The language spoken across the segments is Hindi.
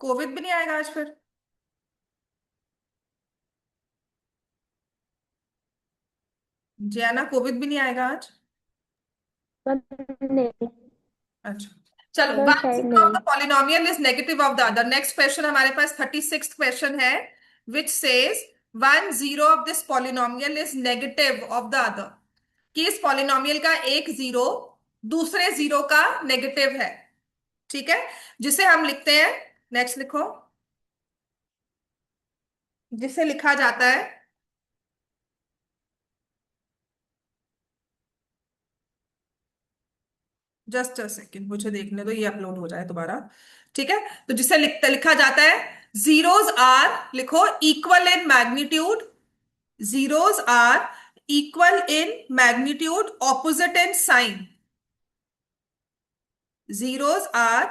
कोविड भी नहीं आएगा आज फिर? जियाना, कोविड भी नहीं आएगा आज? नहीं। अच्छा, चलो। कल वन शायद जीरो ऑफ नहीं। The polynomial is negative of the other. Next question हमारे पास 36th क्वेश्चन है, which says one zero of this polynomial is negative of the other. कि इस पॉलिनोमियल का एक जीरो दूसरे जीरो का नेगेटिव है। ठीक है, जिसे हम लिखते हैं, नेक्स्ट लिखो, जिसे लिखा जाता है, जस्ट अ सेकेंड मुझे देखने दो, ये अपलोड हो जाए दोबारा। ठीक है, तो जिसे लिखा जाता है, जीरोस आर, लिखो, equal in magnitude. zeros are equal in magnitude, opposite in sign. Zeros are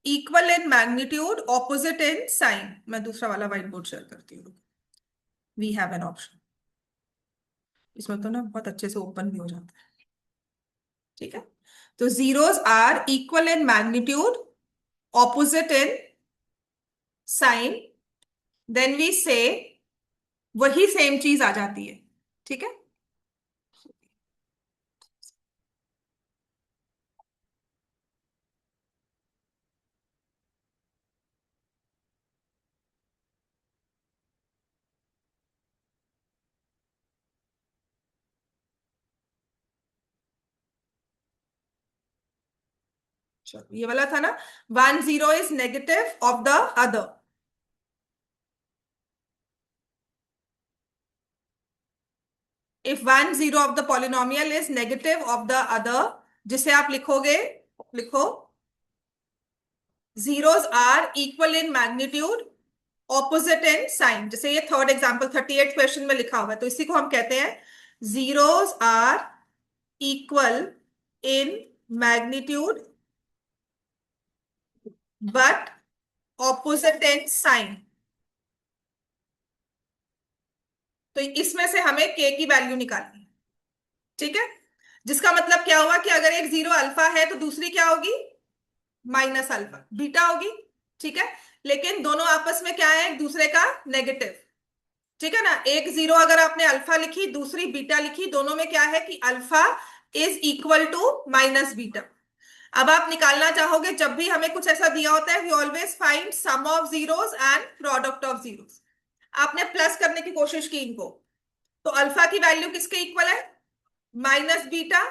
equal in magnitude, opposite in sign. मैं दूसरा वाला व्हाइट बोर्ड शेयर करती हूँ। वी हैव एन ऑप्शन, इसमें तो ना बहुत अच्छे से ओपन भी हो जाता है। ठीक है, तो zeros are equal in magnitude, opposite in sign, then we say वही सेम चीज आ जाती है। ठीक है, चलो ये वाला था ना, one zero is negative of the other. If one zero of the polynomial is negative of the other, जिसे आप लिखोगे, लिखो, zeros are equal in magnitude, opposite in sign. जैसे ये थर्ड एग्जांपल 38 क्वेश्चन में लिखा हुआ है, तो इसी को हम कहते हैं zeros are equal in magnitude but opposite in sign. तो इसमें से हमें के की वैल्यू निकालनी है। ठीक है, जिसका मतलब क्या हुआ कि अगर एक जीरो अल्फा है तो दूसरी क्या होगी, माइनस अल्फा बीटा होगी। ठीक है, लेकिन दोनों आपस में क्या है, एक दूसरे का नेगेटिव। ठीक है ना, एक जीरो अगर आपने अल्फा लिखी, दूसरी बीटा लिखी, दोनों में क्या है कि alpha is equal to minus beta. अब आप निकालना चाहोगे, जब भी हमें कुछ ऐसा दिया होता है, we always find sum of zeros and product of zeros. आपने प्लस करने की कोशिश की इनको, तो अल्फा की वैल्यू किसके इक्वल है, माइनस बीटा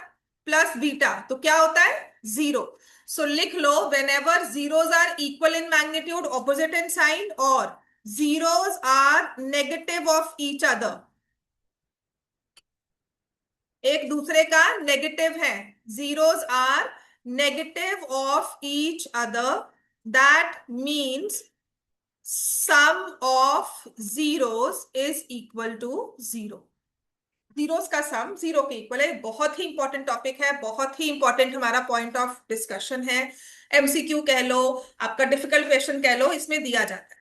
प्लस बीटा, तो क्या होता है, जीरो। सो लिख लो, whenever zeros are equal in magnitude, opposite in sign, और zeros are negative of each other, एक दूसरे का नेगेटिव है, zeros are negative of each other, that means sum of zeros is equal to zero. Zeros का सम जीरो के इक्वल है। बहुत ही इंपॉर्टेंट टॉपिक है, बहुत ही इंपॉर्टेंट हमारा पॉइंट ऑफ डिस्कशन है। एमसीक्यू कह लो, आपका डिफिकल्ट क्वेश्चन कह लो, इसमें दिया जाता है।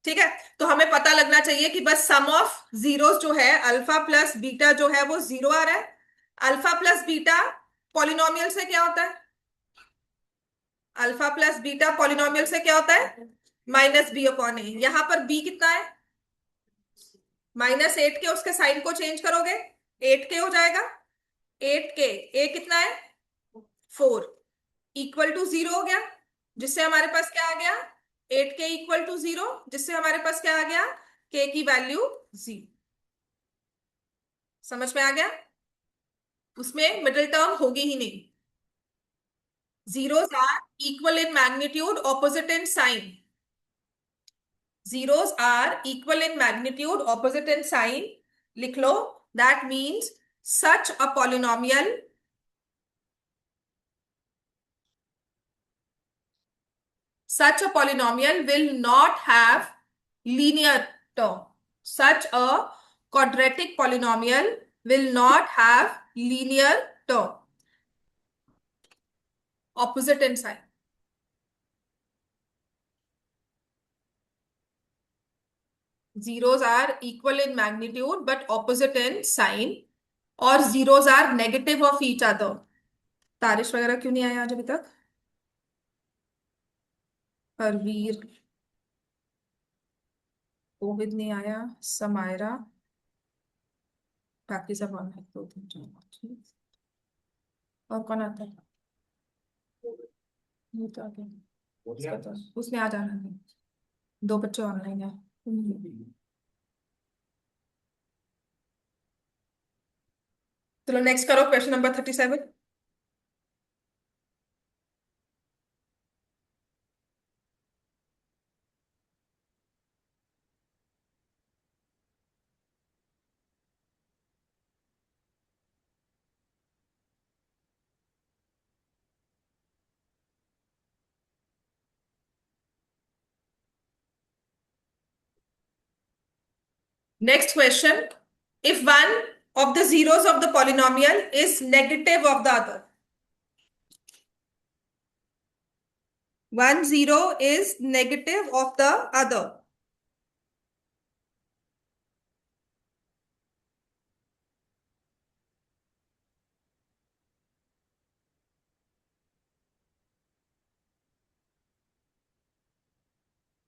ठीक है, तो हमें पता लगना चाहिए कि बस सम ऑफ जीरोस जो है, अल्फा प्लस बीटा जो है वो जीरो आ रहा है। अल्फा प्लस बीटा पॉलिनोमियल से क्या होता है, अल्फा प्लस बीटा पॉलिनोमियल से क्या होता है, माइनस बी अपॉन ए। यहां पर बी कितना है, -8 के, उसके साइन को चेंज करोगे 8 के हो जाएगा। 8 के, ए कितना है, 4, इक्वल टू जीरो हो गया, जिससे हमारे पास क्या आ गया, 8 के इक्वल टू जीरो, जिससे हमारे पास क्या आ गया, के की वैल्यू जीरो। समझ में आ गया, उसमें मिडिल टर्म होगी ही नहीं। Zeros are equal in magnitude, opposite in sign. zeros are equal in magnitude, opposite in sign, लिख लो, that means such a polynomial, such a polynomial will not have linear term. Such a quadratic polynomial will not have linear term, opposite in sign. Zeros are equal in magnitude but opposite in sign, और zeros are negative of each other. तारिश वगैरह क्यों नहीं आया आज अभी तक, परवीर, कोविद नहीं आया, समायरा, बाकी सब ऑनलाइन, 2 3 4 5 6। और कौन आता है? ये तो आ गया। उसका तो उसने आ जाना है। 2 बच्चे ऑनलाइन है। चलो नेक्स्ट करो, question number 37। Next question. If one of the zeros of the polynomial is negative of the other, one zero is negative of the other.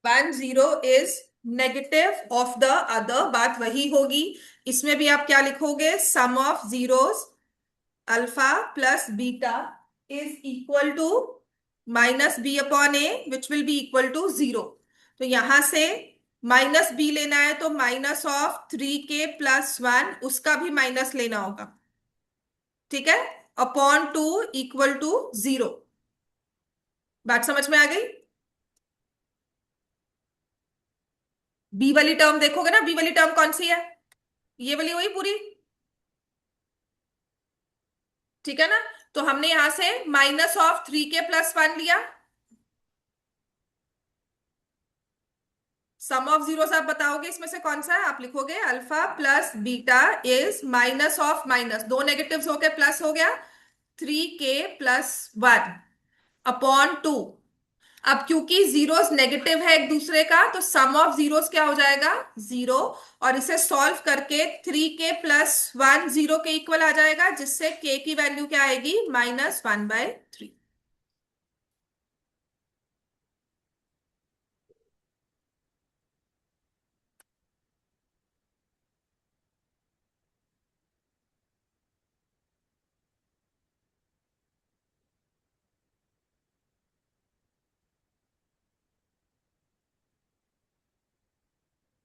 One zero is negative of the other, बात वही होगी। इसमें भी आप क्या लिखोगे? Sum of zeros alpha plus beta is equal to minus B upon A, which will be equal to zero. तो यहां से माइनस बी लेना है तो माइनस ऑफ 3k+1, उसका भी माइनस लेना होगा। ठीक है, अपॉन 2 इक्वल टू जीरो। बात समझ में आ गई? बी वाली टर्म देखोगे ना, बी वाली टर्म कौन सी है? ये वाली हुई पूरी। ठीक है ना? तो हमने यहां से -3k+1 लिया। सम ऑफ जीरोस आप बताओगे इसमें से कौन सा है, आप लिखोगे alpha plus beta is minus of minus, दो नेगेटिव्स होके प्लस हो गया, 3k+1 अपॉन 2। अब क्योंकि जीरोस नेगेटिव है एक दूसरे का, तो सम ऑफ जीरोस क्या हो जाएगा? जीरो। और इसे सॉल्व करके 3k+1 जीरो के इक्वल आ जाएगा, जिससे k की वैल्यू क्या आएगी? -1/3।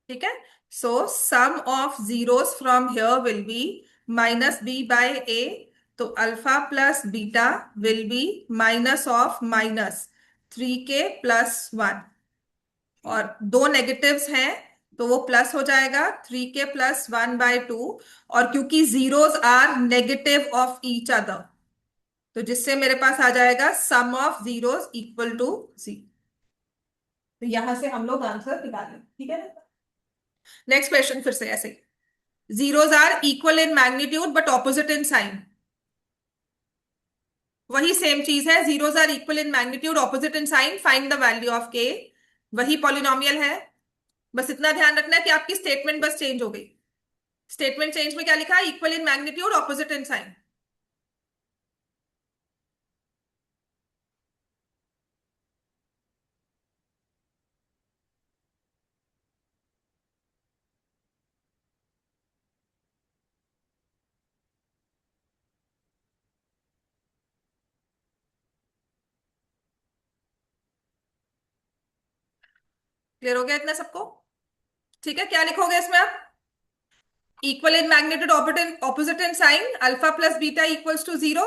ठीक है, so sum of zeros from here will be -b/a। तो alpha plus beta will be -3k+1, और दो नेगेटिव्स हैं तो वो प्लस हो जाएगा 3k+1/2। और क्योंकि zeros are negative of each other, तो जिससे मेरे पास आ जाएगा sum of zeros equal to 0। तो यहां से हम लोग आंसर निकालें। ठीक है, नेक्स्ट क्वेश्चन फिर से ऐसे ही। Zeros are equal in magnitude but opposite in sign. वही सेम चीज है, zeros are equal in magnitude opposite in sign, find the value of K. वही पॉलिनोमियल है, बस इतना ध्यान रखना है कि आपकी स्टेटमेंट बस चेंज हो गई। स्टेटमेंट चेंज में क्या लिखा है? Equal in magnitude opposite in sign. Clear हो गया इतना सबको? ठीक है, क्या लिखोगे इसमें आप? Equal in magnitude opposite in sign, alpha plus beta equals to zero,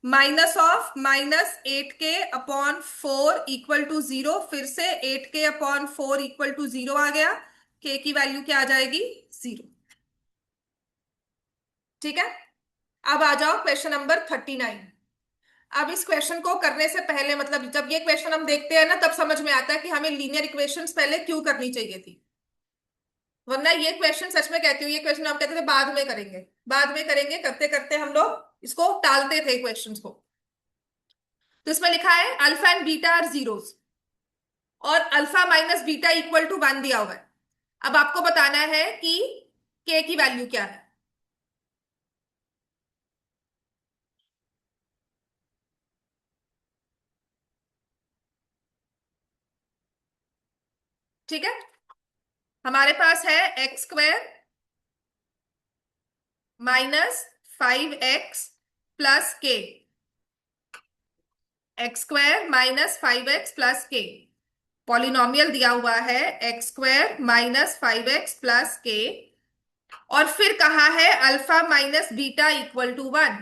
minus of -8k/4 equal to zero. फिर से 8k/4 इक्वल टू जीरो आ गया, k की वैल्यू क्या आ जाएगी? जीरो। ठीक है, अब आ जाओ क्वेश्चन नंबर 39। अब इस क्वेश्चन को करने से पहले, मतलब जब ये क्वेश्चन हम देखते हैं ना, तब समझ में आता है कि हमें लीनियर इक्वेशंस पहले क्यों करनी चाहिए थी। वरना ये क्वेश्चन, सच में कहती हूँ, ये क्वेश्चन हम कहते थे बाद में करेंगे, बाद में करेंगे, करते करते हम लोग इसको टालते थे क्वेश्चंस को। तो इसमें लिखा है alpha and beta are zeros, और alpha minus beta equal to 1 दिया हुआ है। अब आपको बताना है कि के की वैल्यू क्या है। ठीक है, हमारे पास है X square minus 5x plus K, X square minus 5x plus K. Polynomial दिया हुआ है X square minus 5x plus के, और फिर कहा है alpha minus beta equal to 1।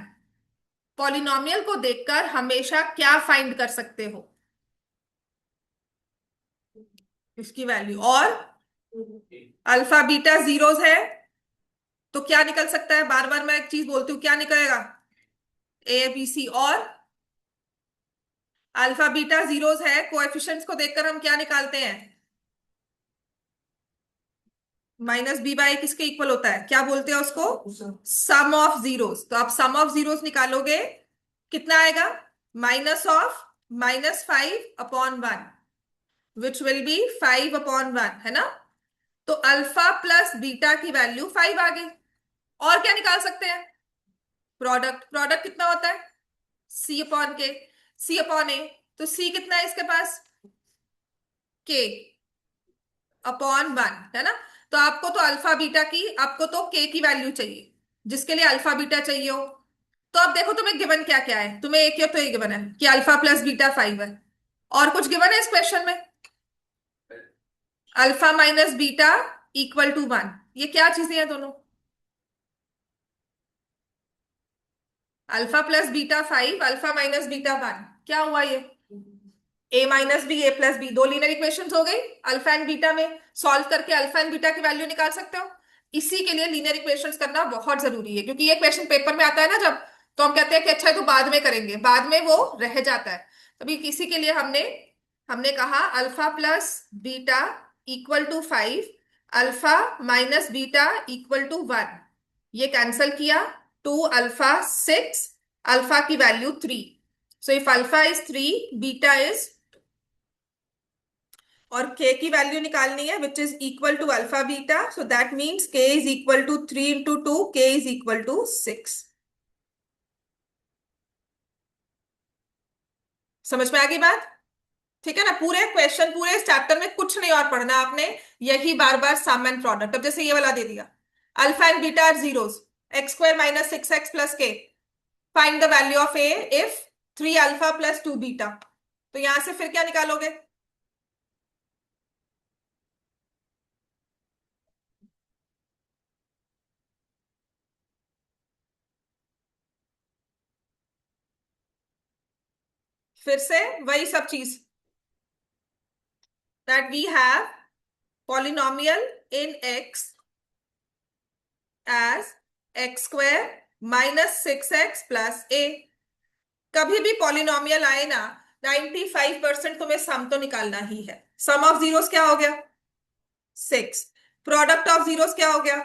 Polynomial को देखकर हमेशा क्या फाइंड कर सकते हो? इसकी वैल्यू। और अल्फा बीटा जीरोस है, तो क्या निकल सकता है? बार बार मैं एक चीज बोलती हूँ, क्या निकलेगा? A b c. और अल्फा बीटा जीरोस है, कोएफिशिएंट्स को देखकर हम क्या निकालते हैं? माइनस बी बाई किसके इक्वल होता है? क्या बोलते हैं उसको? Sum of zeros. तो आप सम ऑफ जीरोस निकालोगे, कितना आएगा? Minus of -5/1, which will be 5/1, है ना? तो अल्फा प्लस बीटा की वैल्यू 5 आ गई। और क्या निकाल सकते हैं? प्रोडक्ट। प्रोडक्ट कितना होता है? सी अपॉन के, सी अपॉन ए। तो सी कितना है इसके पास? के अपॉन 1, है ना? तो आपको तो अल्फा बीटा की, आपको तो के की वैल्यू चाहिए, जिसके लिए अल्फा बीटा चाहिए हो। तो अब देखो तुम्हें गिवन क्या क्या है। तुम्हें एक, तो ये गिवन है कि अल्फा प्लस बीटा 5 है। और कुछ गिवन है इस क्वेश्चन में? Alpha minus beta equal to 1। ये क्या चीजें हैं दोनों? Alpha plus beta 5, alpha minus beta 1। क्या हुआ ये? A minus b, a plus b. दो लीनियर इक्वेशंस हो गई। अल्फा एंड बीटा में सॉल्व करके अल्फा एंड बीटा की वैल्यू निकाल सकते हो। इसी के लिए लीनियर इक्वेशंस करना बहुत जरूरी है, क्योंकि ये क्वेश्चन पेपर में आता है ना जब, तो हम कहते हैं कि अच्छा ये तो बाद में करेंगे, बाद में वो रह जाता है। तभी इसी के लिए हमने हमने कहा alpha plus beta equal to 5, alpha minus beta equal to 1। ये कैंसल किया। 2 अल्फा 6, अल्फा की value 3। So if alpha is 3, beta is, और k की वैल्यू निकालनी है which is equal to alpha beta. So that means k is equal to 3 × 2, k is equal to 6। समझ में आ गई बात? ठीक है ना? पूरे क्वेश्चन, पूरे इस चैप्टर में कुछ नहीं और पढ़ना आपने, यही बार बार सम एंड प्रोडक्ट। अब जैसे ये वाला दे दिया, alpha and beta are zeros, X square minus 6x plus K, find the value of A if 3 alpha plus 2 beta. तो यहां से फिर क्या निकालोगे? फिर से वही सब चीज, that we have polynomial in x as x square minus 6x plus a। कभी भी पॉलिनोमियल आए ना, 95% तुम्हें सम तो निकालना ही है। सम ऑफ जीरोस क्या हो गया? 6। प्रोडक्ट ऑफ जीरोस क्या हो गया?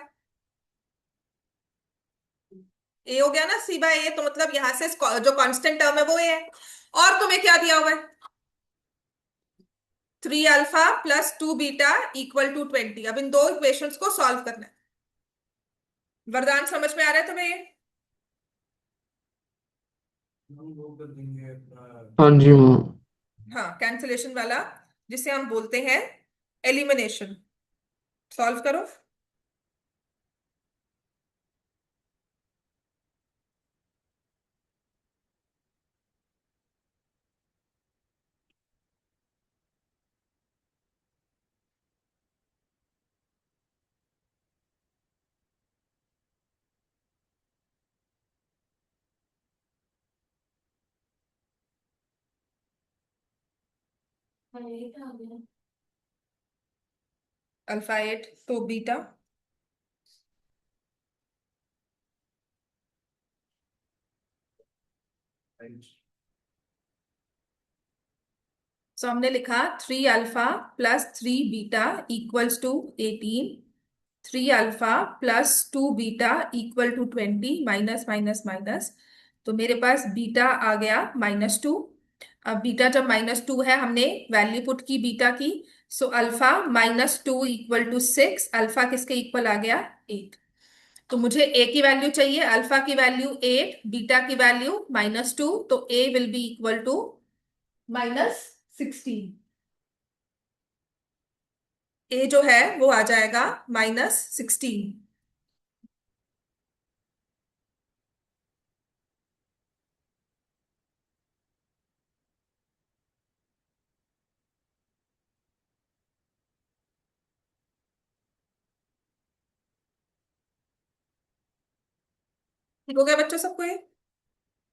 ए हो गया ना, सी बाय ए। तो मतलब यहां से जो कांस्टेंट टर्म है वो ए है। और तुम्हें क्या दिया हुआ है? 3 alpha plus 2 beta equal to 20। अब इन दो इक्वेशंस को सॉल्व करना है। वरदान समझ में आ रहा है तुम्हें ये? हाँ जी मैम। हाँ, कैंसलेशन वाला, जिसे हम बोलते हैं एलिमिनेशन। सॉल्व करो। अल्फा 8 तो बीटा। सो हमने लिखा 3 alpha plus 3 beta equals to 18। 3 alpha plus 2 beta equal to 20, minus minus minus. तो मेरे पास बीटा आ गया -2। अब बीटा जब -2 है, हमने वैल्यू पुट की बीटा की। So alpha -2 equal to 6। Alpha किसके इक्वल आ गया? 8। तो मुझे ए की वैल्यू चाहिए। अल्फा की वैल्यू 8, बीटा की वैल्यू -2। तो ए विल बी इक्वल टू -16। ए जो है वो आ जाएगा -16। ठीक हो गया बच्चों सबको ये।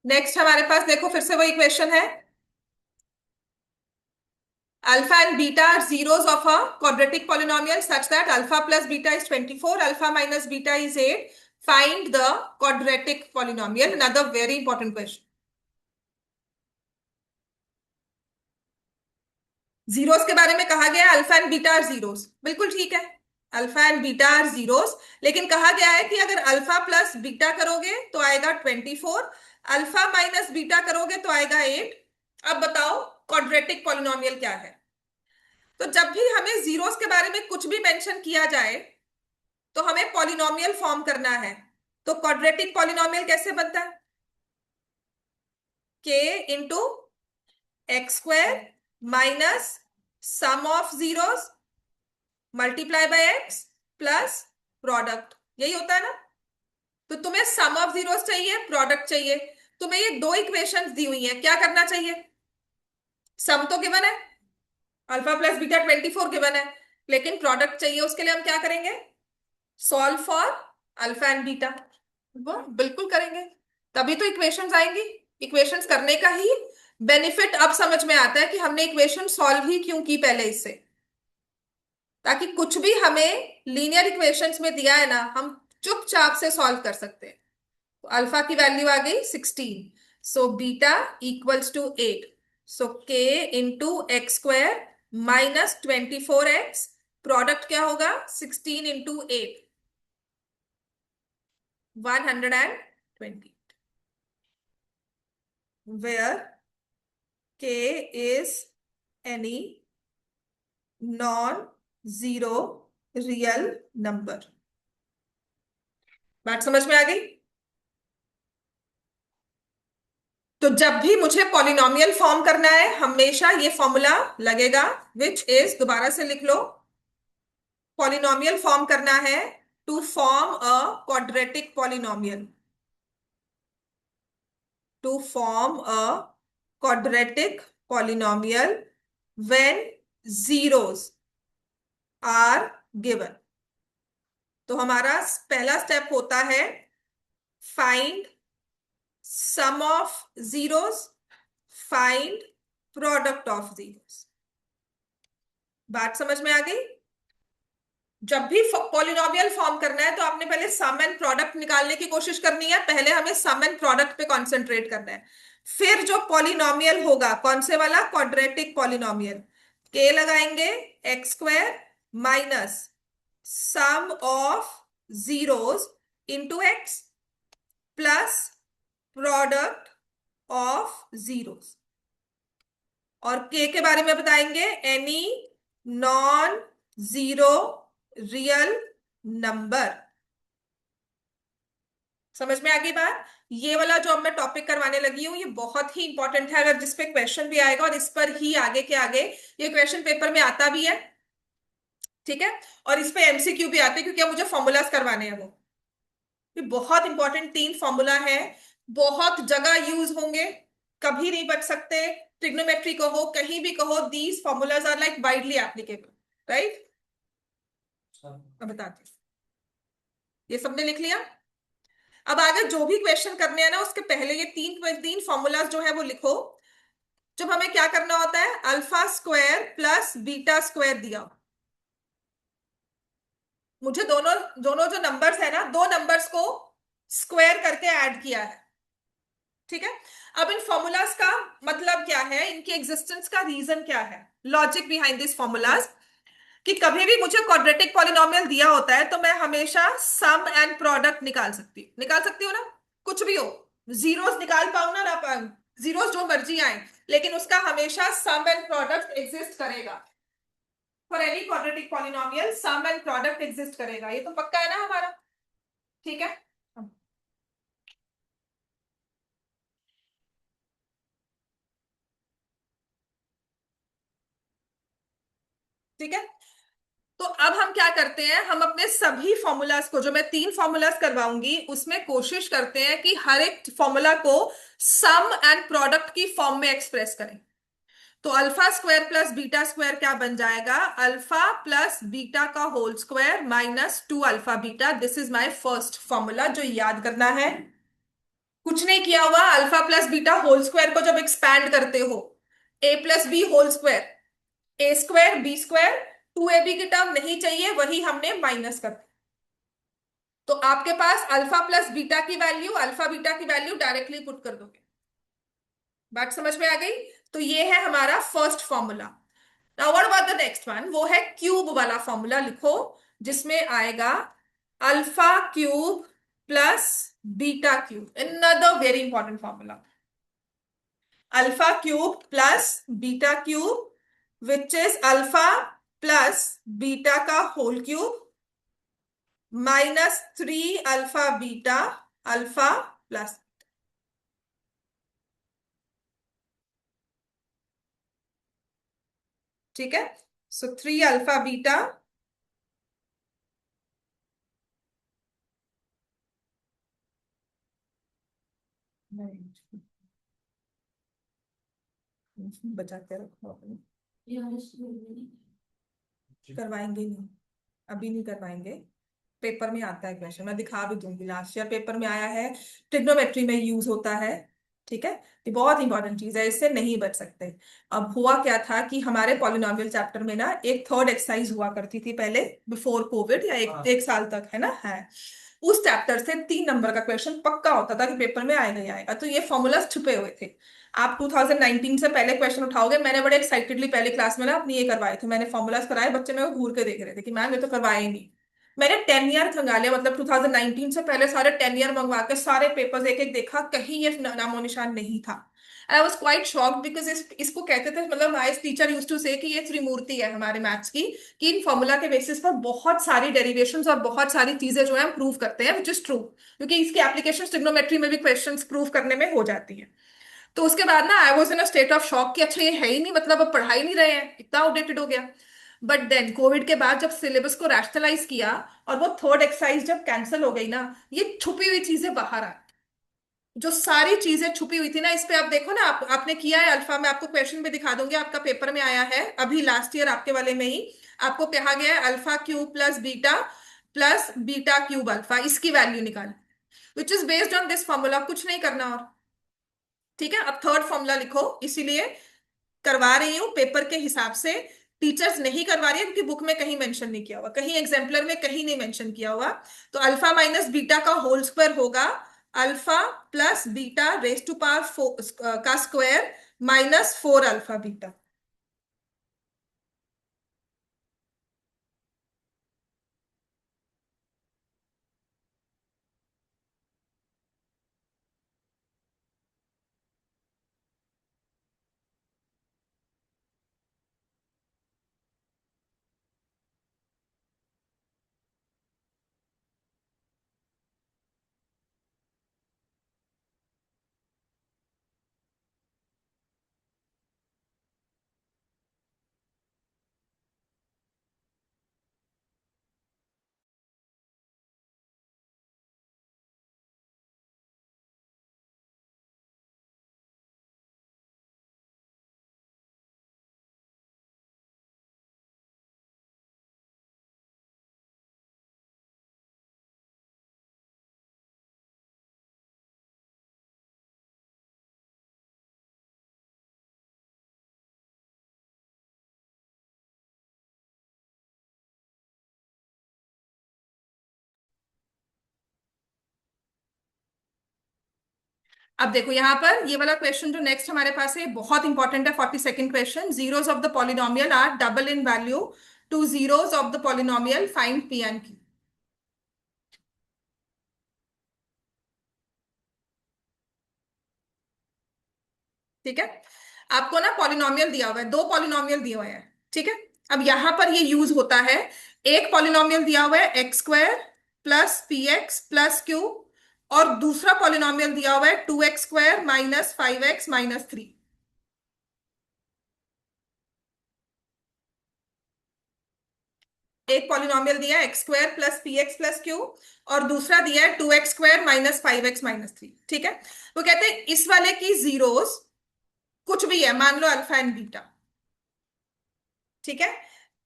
नेक्स्ट हमारे पास देखो फिर से वही क्वेश्चन है। Alpha and beta are zeros of a quadratic polynomial such that alpha plus beta is 24, alpha minus beta is 8. Find the quadratic polynomial. Another very important question. Zeros के बारे में कहा गया है alpha and beta are zeros, बिल्कुल ठीक है। Alpha and beta are zeros, लेकिन कहा गया है कि अगर अल्फा प्लस बीटा करोगे तो आएगा 24, अल्फा माइनस बीटा करोगे तो आएगा 8। अब बताओ क्वाड्रेटिक पॉलिनोमियल क्या है। तो जब भी हमें जीरोस के बारे में कुछ भी मेंशन किया जाए तो हमें पॉलिनोमियल फॉर्म करना है। तो क्वाड्रेटिक पॉलिनोमियल कैसे बनता है? के into x square minus sum of zeros multiply by x plus product, यही होता है ना। तो तुम्हें सम ऑफ जीरोस चाहिए, प्रोडक्ट चाहिए। तुम्हें ये दो इक्वेशंस दी हुई हैं, क्या करना चाहिए? सम तो गिवन है, अल्फा प्लस बीटा 24 गिवन है, लेकिन प्रोडक्ट चाहिए। उसके लिए हम क्या करेंगे? Solve for alpha and beta. वो बिल्कुल करेंगे, तभी तो इक्वेशंस आएंगी। इक्वेशंस करने का ही बेनिफिट अब समझ में आता है कि हमने इक्वेशन सॉल्व ही क्यों की पहले इससे, ताकि कुछ भी हमें लीनियर इक्वेशंस में दिया है ना, हम चुपचाप से सॉल्व कर सकते हैं। तो अल्फा की वैल्यू आ गई 16, सो बीटा इक्वल्स टू 8। सो के into x square minus 24x, product क्या होगा? 16 into 8, 120, where k is any non-zero real number। बात समझ में आ गई? तो जब भी मुझे पॉलिनोमियल फॉर्म करना है हमेशा ये फॉर्मूला लगेगा, विच इज, दोबारा से लिख लो, पॉलिनोमियल फॉर्म करना है to form a quadratic polynomial, to form a quadratic polynomial when zeros are given। तो हमारा पहला स्टेप होता है find sum of zeros, find product of zeros. बात समझ में आ गई? जब भी पॉलिनोमियल फॉर्म करना है तो आपने पहले सम एंड प्रोडक्ट निकालने की कोशिश करनी है। पहले हमें सम एंड प्रोडक्ट पे कंसंट्रेट करना है, फिर जो पॉलिनोमियल होगा, कौन से वाला? Quadratic polynomial. के लगाएंगे x square minus sum of zeros into x plus product of zeros. और के के बारे में बताएंगे any non zero real number. समझ में आ गई बात? ये वाला जो अब मैं टॉपिक करवाने लगी हूं ये बहुत ही इंपॉर्टेंट है, अगर जिसपे क्वेश्चन भी आएगा और इस पर ही आगे के आगे ये क्वेश्चन पेपर में आता भी है, ठीक है। और इस पे एमसीक्यू भी आते हैं क्योंकि अब मुझे फॉर्मूलाज करवाने हैं वो। ये बहुत इंपॉर्टेंट 3 फॉर्मूला है, बहुत जगह यूज होंगे, कभी नहीं बच सकते। ट्रिग्नोमेट्री कहो, कहीं भी कहो, these formulas are like widely applicable, right. अब बताती हूँ, ये सबने लिख लिया। अब आगे जो भी क्वेश्चन करने हैं ना उसके पहले ये तीन तीन फॉर्मूलाज जो है वो लिखो। जब हमें क्या करना होता है, alpha square plus beta square दिया, मुझे दोनों दोनों जो नंबर्स है ना, दो नंबर्स को स्क्वायर करके ऐड किया है, ठीक है। अब इन फॉर्मूलाज का मतलब क्या है, इनकी एग्जिस्टेंस का रीजन क्या है, लॉजिक बिहाइंड दिस फॉर्मूलाज, कि कभी भी मुझे क्वाड्रेटिक पॉलिनोमियल दिया होता है तो मैं हमेशा सम एंड प्रोडक्ट निकाल सकती हूँ ना, कुछ भी हो, जीरोस निकाल पाऊं ना पाऊं, जीरोस जो मर्जी आए, लेकिन उसका हमेशा सम एंड प्रोडक्ट एग्जिस्ट करेगा। For any quadratic polynomial sum and product exist करेगा, ये तो पक्का है ना हमारा, ठीक है। ठीक है, तो करते हैं, हम अपने सभी फॉर्मूलाज को, जो मैं 3 फॉर्मूलाज करवाऊंगी उसमें कोशिश करते हैं कि हर एक फॉर्मूला को सम एंड प्रोडक्ट की फॉर्म में एक्सप्रेस करें। तो alpha square plus beta square क्या बन जाएगा? अल्फा प्लस बीटा का whole square minus 2 alpha beta. This is my first formula जो याद करना है। कुछ नहीं किया हुआ, alpha plus beta whole square को जब एक्सपैंड करते हो, a plus b whole square, a square b square, 2ab की टर्म नहीं चाहिए, वही हमने माइनस कर दी। तो आपके पास अल्फा प्लस बीटा की वैल्यू, अल्फा बीटा की वैल्यू डायरेक्टली पुट कर दोगे। बात समझ में आ गई? तो ये है हमारा first formula. Now what about the next one? वो है क्यूब वाला फॉर्मूला लिखो, जिसमें आएगा alpha cube plus beta cube. Another very important formula, alpha cube plus beta cube which is alpha plus beta का whole cube -3 alpha beta alpha plus. ठीक है, सो 3 अल्फा बीटा बचा के रखो अपने, करवाएंगे नहीं, अभी नहीं करवाएंगे। पेपर में आता है क्वेश्चन, मैं दिखा भी दूंगी, लास्ट ईयर पेपर में आया है, ट्रिग्नोमेट्री में यूज होता है। ठीक है, ये बहुत इंपॉर्टेंट चीज है, इससे नहीं बच सकते। अब हुआ क्या था कि हमारे पॉलिनोमियल चैप्टर में ना एक थर्ड एक्सरसाइज हुआ करती थी पहले, बिफोर कोविड, या एक साल तक, है ना, है। उस चैप्टर से 3 नंबर का क्वेश्चन पक्का होता था कि पेपर में आएगा ही आएगा। तो ये फॉर्मूलाज छुपे हुए थे। आप 2019 से पहले क्वेश्चन उठाओगे, मैंने बड़े एक्साइटेडली पहले क्लास में ना अपनी ये करवाए थे, मैंने फॉर्मूलाज कराए, बच्चे मेरे को घूर के देख रहे थे कि मैम ये तो करवाए ही नहीं। मैंने 10 ईयर खंगाले, मतलब 2019 से पहले सारे 10 ईयर मंगवा के सारे पेपर्स एक एक देखा, कहीं ये नामो निशान नहीं था। I was quite shocked because इसको कहते थे, मतलब माय टीचर यूज टू से कि ये त्रिमूर्ति है हमारे मैथ्स की, कि इन फॉर्मूला के बेसिस पर बहुत सारी डेरिवेशंस और बहुत सारी चीजें जो है हम प्रूव करते हैं, विच इज ट्रू, क्योंकि इसकी एप्लीकेशन ट्रिग्नोमेट्री में भी क्वेश्चंस प्रूव करने में हो जाती है। तो उसके बाद ना I was in a state of shock कि अच्छा ये है ही नहीं, मतलब अब पढ़ा ही नहीं रहे हैं, इतना आउटडेटेड हो गया। बट देन कोविड के बाद जब सिलेबस को रैशनलाइज किया और वो थर्ड एक्सरसाइज जब कैंसिल हो गई ना, ये छुपी हुई चीजें बाहर आ, जो सारी चीजें छुपी हुई थी ना, इस पे आप देखो ना, आपने किया है अल्फा, मैं आपको क्वेश्चन भी दिखा दूंगी, आपका पेपर में आया है अभी लास्ट ईयर आपके वाले में ही। आपको कहा गया है alpha cube plus beta cube alpha, इसकी वैल्यू निकाल, which is based on this formula, कुछ नहीं करना और। ठीक है, अब थर्ड फॉर्मूला लिखो, इसीलिए करवा रही हूं पेपर के हिसाब से, टीचर्स नहीं करवा रही है क्योंकि बुक में कहीं मेंशन नहीं किया हुआ, कहीं एग्जाम्पलर में कहीं नहीं मेंशन किया हुआ। तो अल्फा माइनस बीटा का होल स्क्वायर होगा alpha plus beta raise to power का स्क्वायर -4 अल्फा बीटा। अब देखो यहाँ पर ये वाला क्वेश्चन जो नेक्स्ट हमारे पास है बहुत इंपॉर्टेंट है, 42nd question, zeros of the polynomial are double in value to zeros of the polynomial, find P and Q. ठीक है, आपको ना पॉलिनोमियल दिया हुआ है, 2 पॉलिनोमियल दिए हुए हैं। ठीक है, अब यहां पर ये यूज होता है, एक पॉलिनोमियल दिया हुआ है X square plus P x plus Q, और दूसरा पॉलिनोमियल दिया हुआ है 2x² -5x - 3। एक पॉलिनोमियल दिया है x² plus P x plus Q, और दूसरा दिया है 2x² माइनस 5x माइनस 3। ठीक है, वो कहते हैं इस वाले की जीरोस कुछ भी है, मान लो अल्फा एंड बीटा। ठीक है,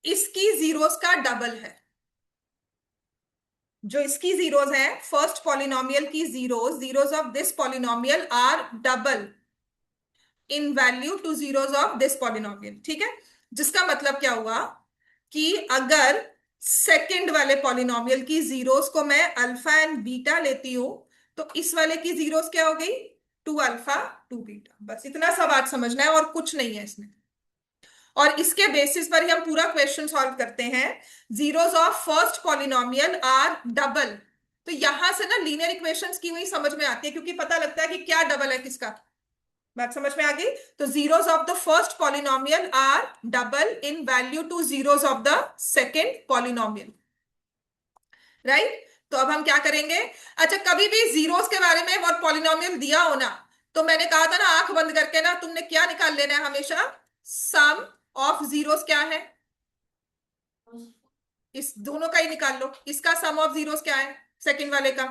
इसकी जीरोस का डबल है। जो इसकी जीरोस है, फर्स्ट पॉलिनोमियल की zeros, zeros of this polynomial are double in value to zeros of this polynomial. ठीक है, जिसका मतलब क्या हुआ कि अगर सेकंड वाले पॉलिनोमियल की जीरोस को मैं अल्फा एंड बीटा लेती हूं, तो इस वाले की जीरोस क्या हो गई, 2 अल्फा 2 बीटा। बस इतना सा बात समझना है, और कुछ नहीं है इसमें। और इसके बेसिस पर ही हम पूरा क्वेश्चन सॉल्व करते हैं। Zeros of first polynomial are double. तो यहां से ना लीनियर इक्वेशंस की हुई समझ में आती है, क्योंकि पता लगता है कि क्या डबल है किसका। बात समझ में आ गई। तो zeros of the first polynomial are double in value to zeros of the second polynomial. Right, तो अब हम क्या करेंगे। अच्छा, कभी भी जीरोस के बारे में और पॉलिनोमियल दिया हो ना, तो मैंने कहा था ना आंख बंद करके ना तुमने क्या निकाल लेना है हमेशा, सम ऑफ जीरोस क्या है, इस दोनों का ही निकाल लो। इसका सम ऑफ जीरोस क्या है, सेकंड वाले का,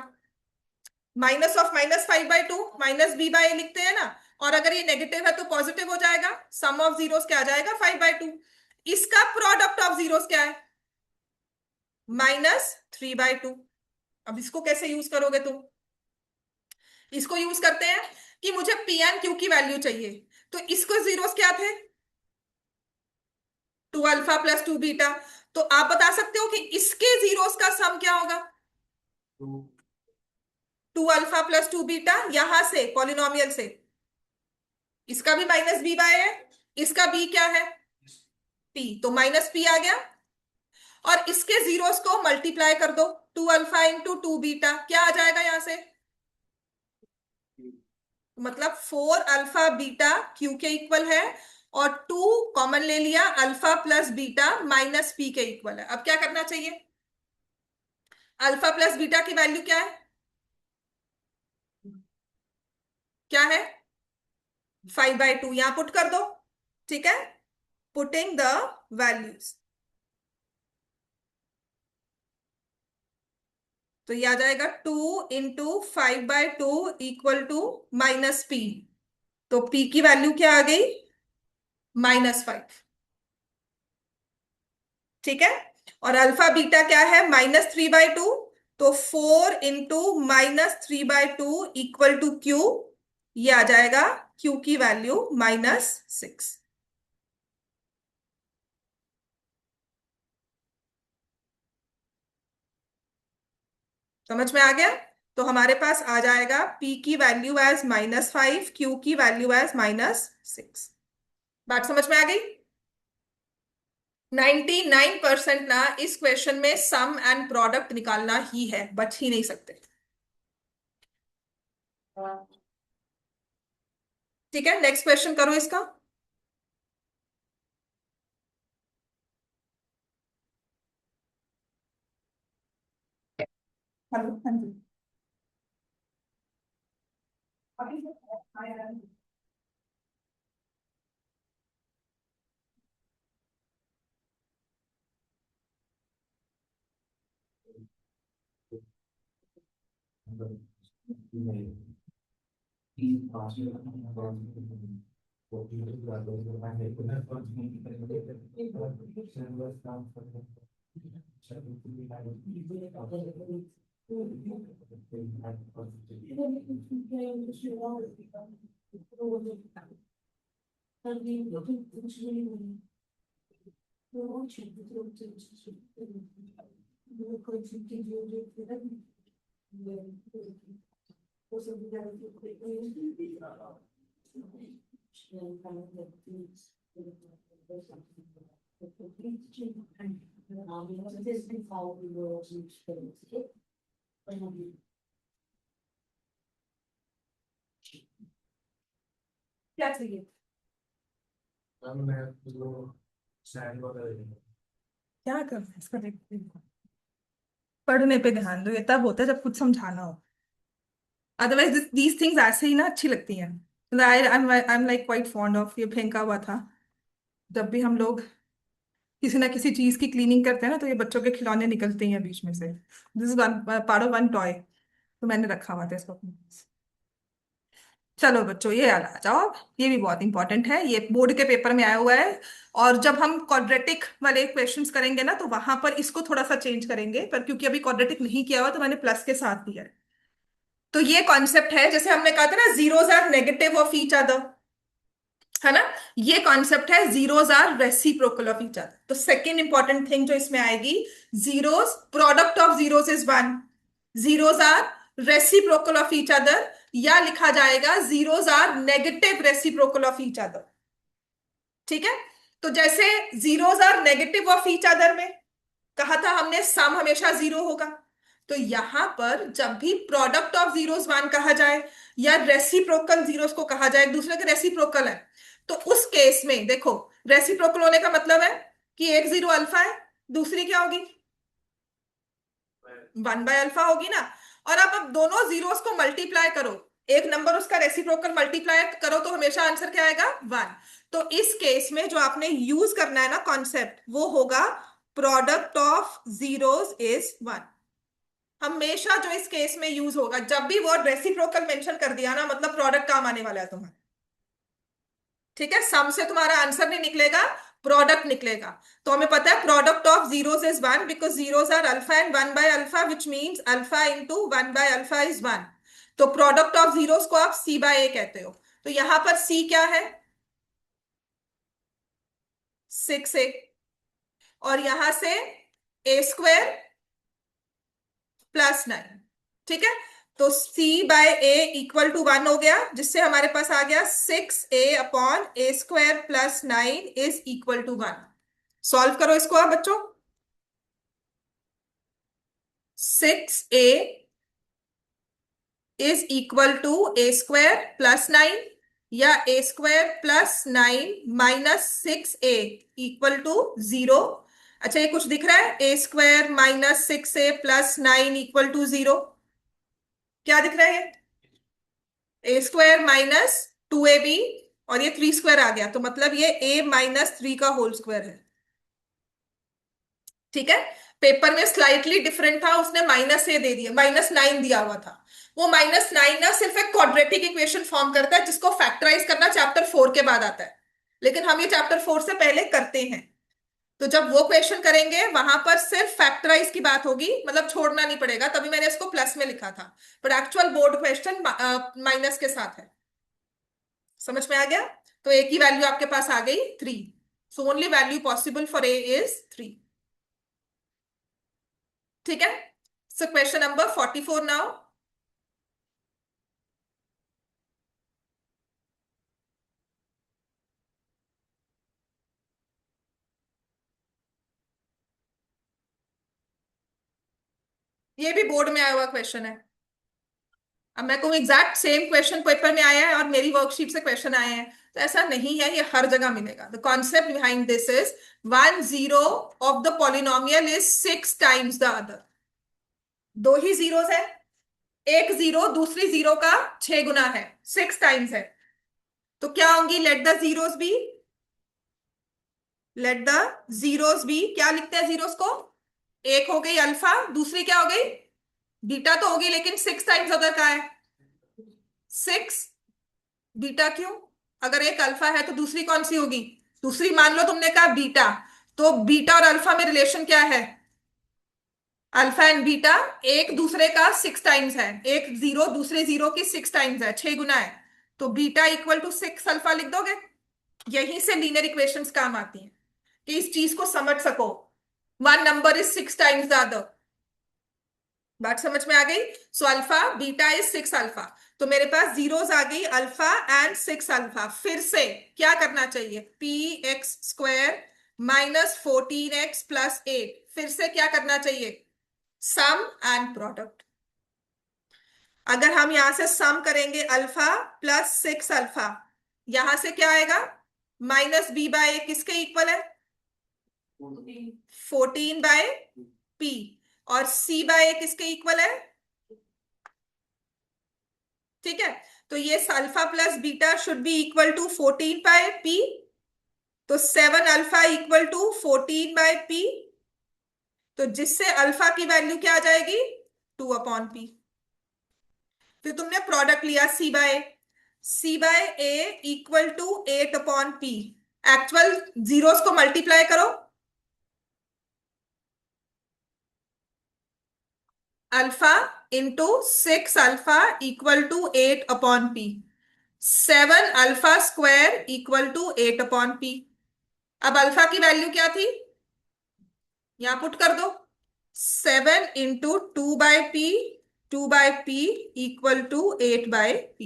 -(-5/2) -b/a लिखते हैं ना। और अगर ये नेगेटिव है तो पॉजिटिव हो जाएगा, सम ऑफ जीरोस क्या आ जाएगा, 5/2। इसका प्रोडक्ट ऑफ जीरोस क्या है, -3/2। अब इसको कैसे यूज करोगे तुम, इसको यूज करते हैं कि मुझे पी एंड क्यू की वैल्यू चाहिए। तो इसको जीरोस क्या थे, 2 अल्फा प्लस 2 बीटा। तो आप बता सकते हो कि इसके जीरोस का सम क्या होगा, 2 अल्फा प्लस 2 बीटा, यहां से पॉलिनोमियल से। इसका भी -b/a है, इसका b क्या है, p, तो -p आ गया। और इसके जीरोस को मल्टीप्लाई कर दो, 2 अल्फा इंटू 2 बीटा, क्या आ जाएगा यहां से, मतलब 4 अल्फा बीटा क्यू के इक्वल है, और 2 कॉमन ले लिया, अल्फा प्लस बीटा -p के इक्वल है। अब क्या करना चाहिए, अल्फा प्लस बीटा की वैल्यू क्या है, क्या है, 5/2, यहां पुट कर दो। ठीक है, पुटिंग द वैल्यूज, तो ये आ जाएगा 2 × 5/2 इक्वल टू -p। तो p की वैल्यू क्या आ गई, -5। ठीक है, और अल्फा बीटा क्या है, -3/2। तो 4 × -3/2 = q। ये आ जाएगा q की वैल्यू -6। समझ में आ गया। तो हमारे पास आ जाएगा p की वैल्यू एज -5, q की वैल्यू एज -6। बात समझ में आ गई। 99% ना इस क्वेश्चन में सम एंड प्रोडक्ट निकालना ही है, बच ही नहीं सकते। ठीक है, नेक्स्ट क्वेश्चन करो इसका। हेलो, हाँ जी। क्या चाहिए, क्या करना है इसका, देखो पढ़ने पे ध्यान दो, ये तब होता है जब कुछ समझाना हो। अदरवाइज दीज थिंग्स ऐसे ही ना अच्छी लगती हैं। I am like quite fond of, ये फेंका हुआ था जब भी हम लोग किसी ना किसी चीज की क्लीनिंग करते हैं ना, तो ये बच्चों के खिलौने निकलते ही हैं बीच में से। This is one part of one toy, तो मैंने रखा हुआ था इसको अपने पास। चलो बच्चों, ये याद आ जाओ, ये भी बहुत इंपॉर्टेंट है, ये बोर्ड के पेपर में आया हुआ है। और जब हम क्वाड्रेटिक वाले क्वेश्चंस करेंगे ना, तो वहां पर इसको थोड़ा सा चेंज करेंगे, पर क्योंकि अभी क्वाड्रेटिक नहीं किया हुआ तो मैंने प्लस के साथ दिया है। तो ये कॉन्सेप्ट है, जैसे हमने कहा था ना, zeros are negative of each other, है ना। ये कॉन्सेप्ट है, zeros are reciprocal of each other. तो सेकेंड इंपॉर्टेंट थिंग जो इसमें आएगी, zeros product of zeros is one, zeros are reciprocal of each other, या लिखा जाएगा zeros are negative reciprocal of each other. ठीक है। तो जैसे zeros are negative of each other में कहा था हमने, सम हमेशा जीरो होगा। तो यहां पर जब भी प्रोडक्ट ऑफ जीरोस वन कहा जाए, या रेसिप्रोकल जीरोस को कहा जाए, एक दूसरे के रेसिप्रोकल है, तो उस केस में देखो, रेसिप्रोकल होने का मतलब है कि एक जीरो अल्फा है, दूसरी क्या होगी, वन बाय अल्फा होगी ना। और अब दोनों जीरोस को मल्टीप्लाई करो, एक नंबर उसका रेसिप्रोकल मल्टीप्लाई करो, तो हमेशा आंसर क्या आएगा, वन। तो इस केस में जो आपने यूज करना है ना कॉन्सेप्ट, वो होगा product of zeros is one. हमेशा जो इस केस में यूज होगा, जब भी वर्ड रेसिप्रोकल मेंशन कर दिया ना, मतलब प्रोडक्ट काम आने वाला है तुम्हारा। ठीक है, सम से तुम्हारा आंसर नहीं निकलेगा, प्रोडक्ट निकलेगा। तो हमें पता है product of zeros is one, because zeros are alpha and one by alpha, which means alpha into one by alpha is one. तो प्रोडक्ट ऑफ जीरोस को आप सी बाय ए कहते हो। तो यहां पर सी क्या है, 6a। और यहां से ए स्क्वायर प्लस 9। ठीक है। तो c by A equal to one हो गया, जिससे हमारे पास आ गया 6a upon A square plus 9 is equal to one. Solve करो इसको आप बच्चों। 6a is equal to A square plus 9, या A square plus 9 minus 6a equal to 0। अच्छा, ये कुछ दिख रहा है, A square minus 6a plus 9 equal to 0, क्या दिख रहा है, ए स्क्वायर माइनस 2ab, और ये 3 स्क्वायर आ गया, तो मतलब ये a माइनस 3 का होल स्क्वायर है। ठीक है। पेपर में स्लाइटली डिफरेंट था, उसने माइनस ए दे दिया, -9 दिया हुआ था। वो -9 ना सिर्फ एक क्वाड्रेटिक इक्वेशन फॉर्म करता है, जिसको फैक्टराइज करना चैप्टर 4 के बाद आता है, लेकिन हम ये चैप्टर 4 से पहले करते हैं। तो जब वो क्वेश्चन करेंगे, वहां पर सिर्फ फैक्टराइज की बात होगी, मतलब छोड़ना नहीं पड़ेगा, तभी मैंने इसको प्लस में लिखा था। पर एक्चुअल बोर्ड क्वेश्चन माइनस के साथ है। समझ में आ गया। तो ए की वैल्यू आपके पास आ गई 3। So only value possible for a is 3। ठीक है। So question number 44 now. ये भी बोर्ड में आया हुआ क्वेश्चन है। अब मैं कहूँ एग्जैक्ट सेम क्वेश्चन पेपर में आया है और मेरी वर्कशीट से क्वेश्चन आए हैं, तो ऐसा नहीं है, ये हर जगह मिलेगा। The concept behind this is, one zero of the polynomial is 6 times the other. दो ही जीरोस है, एक जीरो दूसरी जीरो का 6 गुना है, 6 टाइम्स है। तो क्या होंगी, let the zeros be, let the zeros be, क्या लिखते हैं जीरोस को, एक हो गई अल्फा, दूसरी क्या हो गई, बीटा तो होगी, लेकिन 6 टाइम्स अदर का है 6। बीटा क्यों, अगर एक अल्फा है तो दूसरी कौन सी होगी, दूसरी मान लो तुमने कहा बीटा, तो बीटा और अल्फा में रिलेशन क्या है, अल्फा एंड बीटा एक दूसरे का 6 टाइम्स है, एक जीरो दूसरे जीरो की 6 टाइम्स है, 6 गुना है। तो बीटा इक्वल टू 6 अल्फा लिख दोगे। यहीं से लीनियर इक्वेशंस काम आती हैं, कि इस चीज को समझ सको, one number is 6 times the other. बात समझ में आ गई। So alpha beta is 6 alpha. तो मेरे पास जीरोस आ गई, अल्फा एंड 6 अल्फा। फिर से क्या करना चाहिए, P x square minus 14x plus 8, फिर से क्या करना चाहिए, सम एंड प्रोडक्ट। अगर हम यहां से सम करेंगे, अल्फा प्लस 6 अल्फा, यहां से क्या आएगा, माइनस बी बाय ए किसके इक्वल है, 14 बाय पी। और सी बाय ए किसके इक्वल है, ठीक है। तो ये alpha plus beta should be equal to 14 by P. तो 7 अल्फा = 14/p। तो जिससे अल्फा की वैल्यू क्या आ जाएगी, 2/p। फिर तुमने प्रोडक्ट लिया C/A = 8/p। एक्चुअल जीरोस को मल्टीप्लाई करो। Alpha into 6 alpha = 8/p। 7 alpha square = 8/p। अब अल्फा की वैल्यू क्या थी, यहां पुट कर दो। 7 × 2/p, 2/p = 8/p।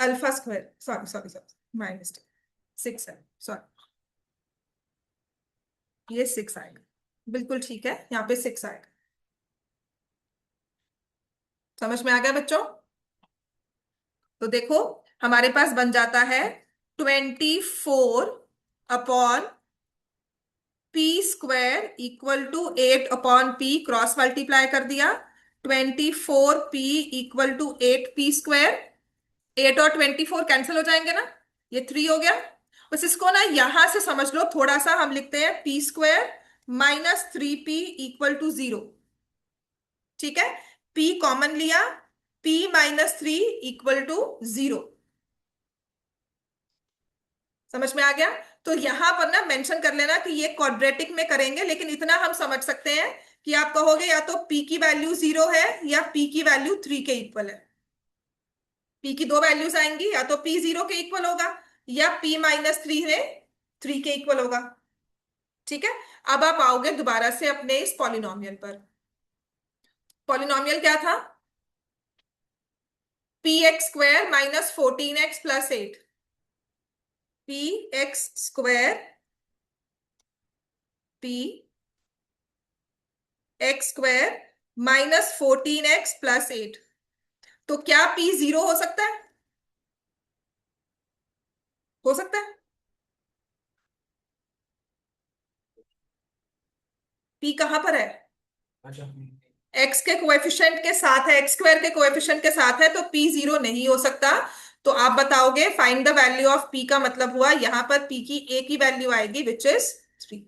Alpha square, sorry sorry sorry, my mistake. 6 है, सॉरी, ये 6 आएगा। बिल्कुल ठीक है, यहाँ पे 6 आएगा। समझ में आ गया बच्चों? तो देखो, हमारे पास बन जाता है 24 upon p² = 8/p। Cross multiply कर दिया। 24p = 8p²। 8 और 24 कैंसिल हो जाएंगे ना, ये 3 हो गया। बस इसको ना यहां से समझ लो थोड़ा सा, हम लिखते हैं p² -3p = 0। ठीक है, p कॉमन लिया, p - 3 = 0। समझ में आ गया? तो यहां पर ना मेंशन कर लेना कि ये क्वाड्रेटिक में करेंगे, लेकिन इतना हम समझ सकते हैं कि आप कहोगे या तो p की वैल्यू 0 है या p की वैल्यू 3 के इक्वल है। p की दो वैल्यूज आएंगी, या तो p 0 के इक्वल होगा या p - 3 है 3 के इक्वल होगा। ठीक है, अब आप आओगे दोबारा से अपने इस पॉलिनोमियल पर। पॉलिनोमियल क्या था, px² -14x + 8। px² px² -14x + 8। तो क्या p 0 हो सकता है? हो सकता है। p कहां पर है? x के कोएफिशिएंट के साथ है, x² के कोएफिशिएंट के साथ है, तो p 0 नहीं हो सकता। तो आप बताओगे find the value of p का मतलब हुआ यहां पर p की a की वैल्यू आएगी विच इज 3।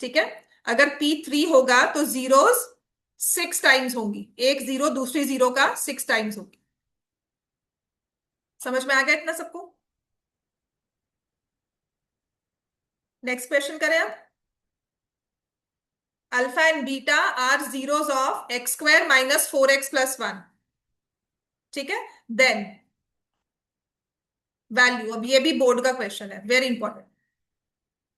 ठीक है, अगर p 3 होगा तो जीरोस 6 टाइम्स होंगी, एक जीरो दूसरी जीरो का 6 टाइम्स होगी। समझ में आ गया इतना सबको? नेक्स्ट क्वेश्चन करें अब। Alpha and beta are zeros of x² -4x + 1। ठीक है, देन वैल्यू, अब ये भी बोर्ड का क्वेश्चन है, वेरी इंपॉर्टेंट।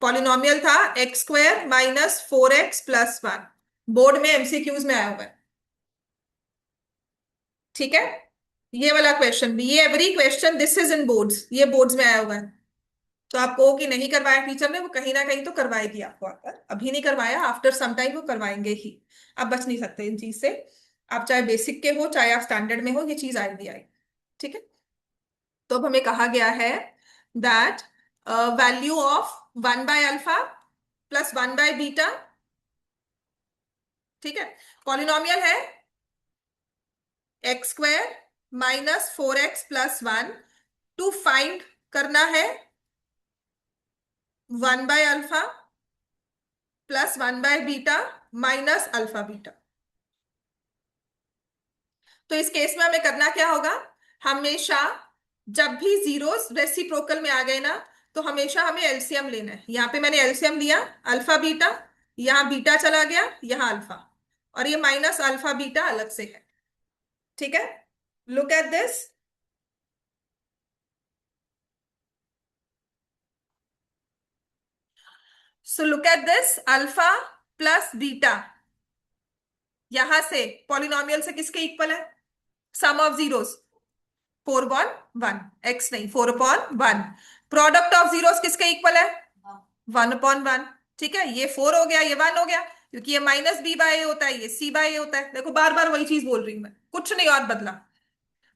पॉलिनोमियल था x² -4x + 1। बोर्ड में एमसीक्यूज में आया हुआ है। ठीक है, ये वाला क्वेश्चन भी, ये every question this is in boards, ये बोर्ड्स में आया हुआ है। तो आप कहो कि नहीं करवाया टीचर ने, वो कहीं ना कहीं तो करवाएगी आपको आकर। अभी नहीं करवाया, आफ्टर सम टाइम वो करवाएंगे ही। आप बच नहीं सकते इन चीज से। आप चाहे बेसिक के हो चाहे आप स्टैंडर्ड में हो, ये चीज आएगी आएगी। ठीक है, तो अब हमें कहा गया है दैट वैल्यू ऑफ 1/α + 1/β। ठीक है, पॉलिनोमियल है x² -4x + 1। टू फाइंड करना है 1/α + 1/β -α β। तो इस केस में हमें करना क्या होगा, हमेशा जब भी जीरोस रेसिप्रोकल में आ गए ना, तो हमेशा हमें एलसीएम लेना है। यहां पे मैंने एलसीएम लिया, अल्फा बीटा, यहां बीटा चला गया, यहां अल्फा, और ये -α β अलग से है। ठीक है, look at this. So look at this, alpha plus beta यहां से पॉलिनोमियल से किसके इक्वल है, सम ऑफ जीरोस 4/1, एक्स नहीं 4/1। प्रोडक्ट ऑफ जीरोस किसके इक्वल है, 1/1। ठीक है, ये 4 हो गया, ये 1 हो गया, क्योंकि ये -b/a होता है, ये c/a होता है। देखो बार बार वही चीज बोल रही हूं मैं, कुछ नहीं और बदला।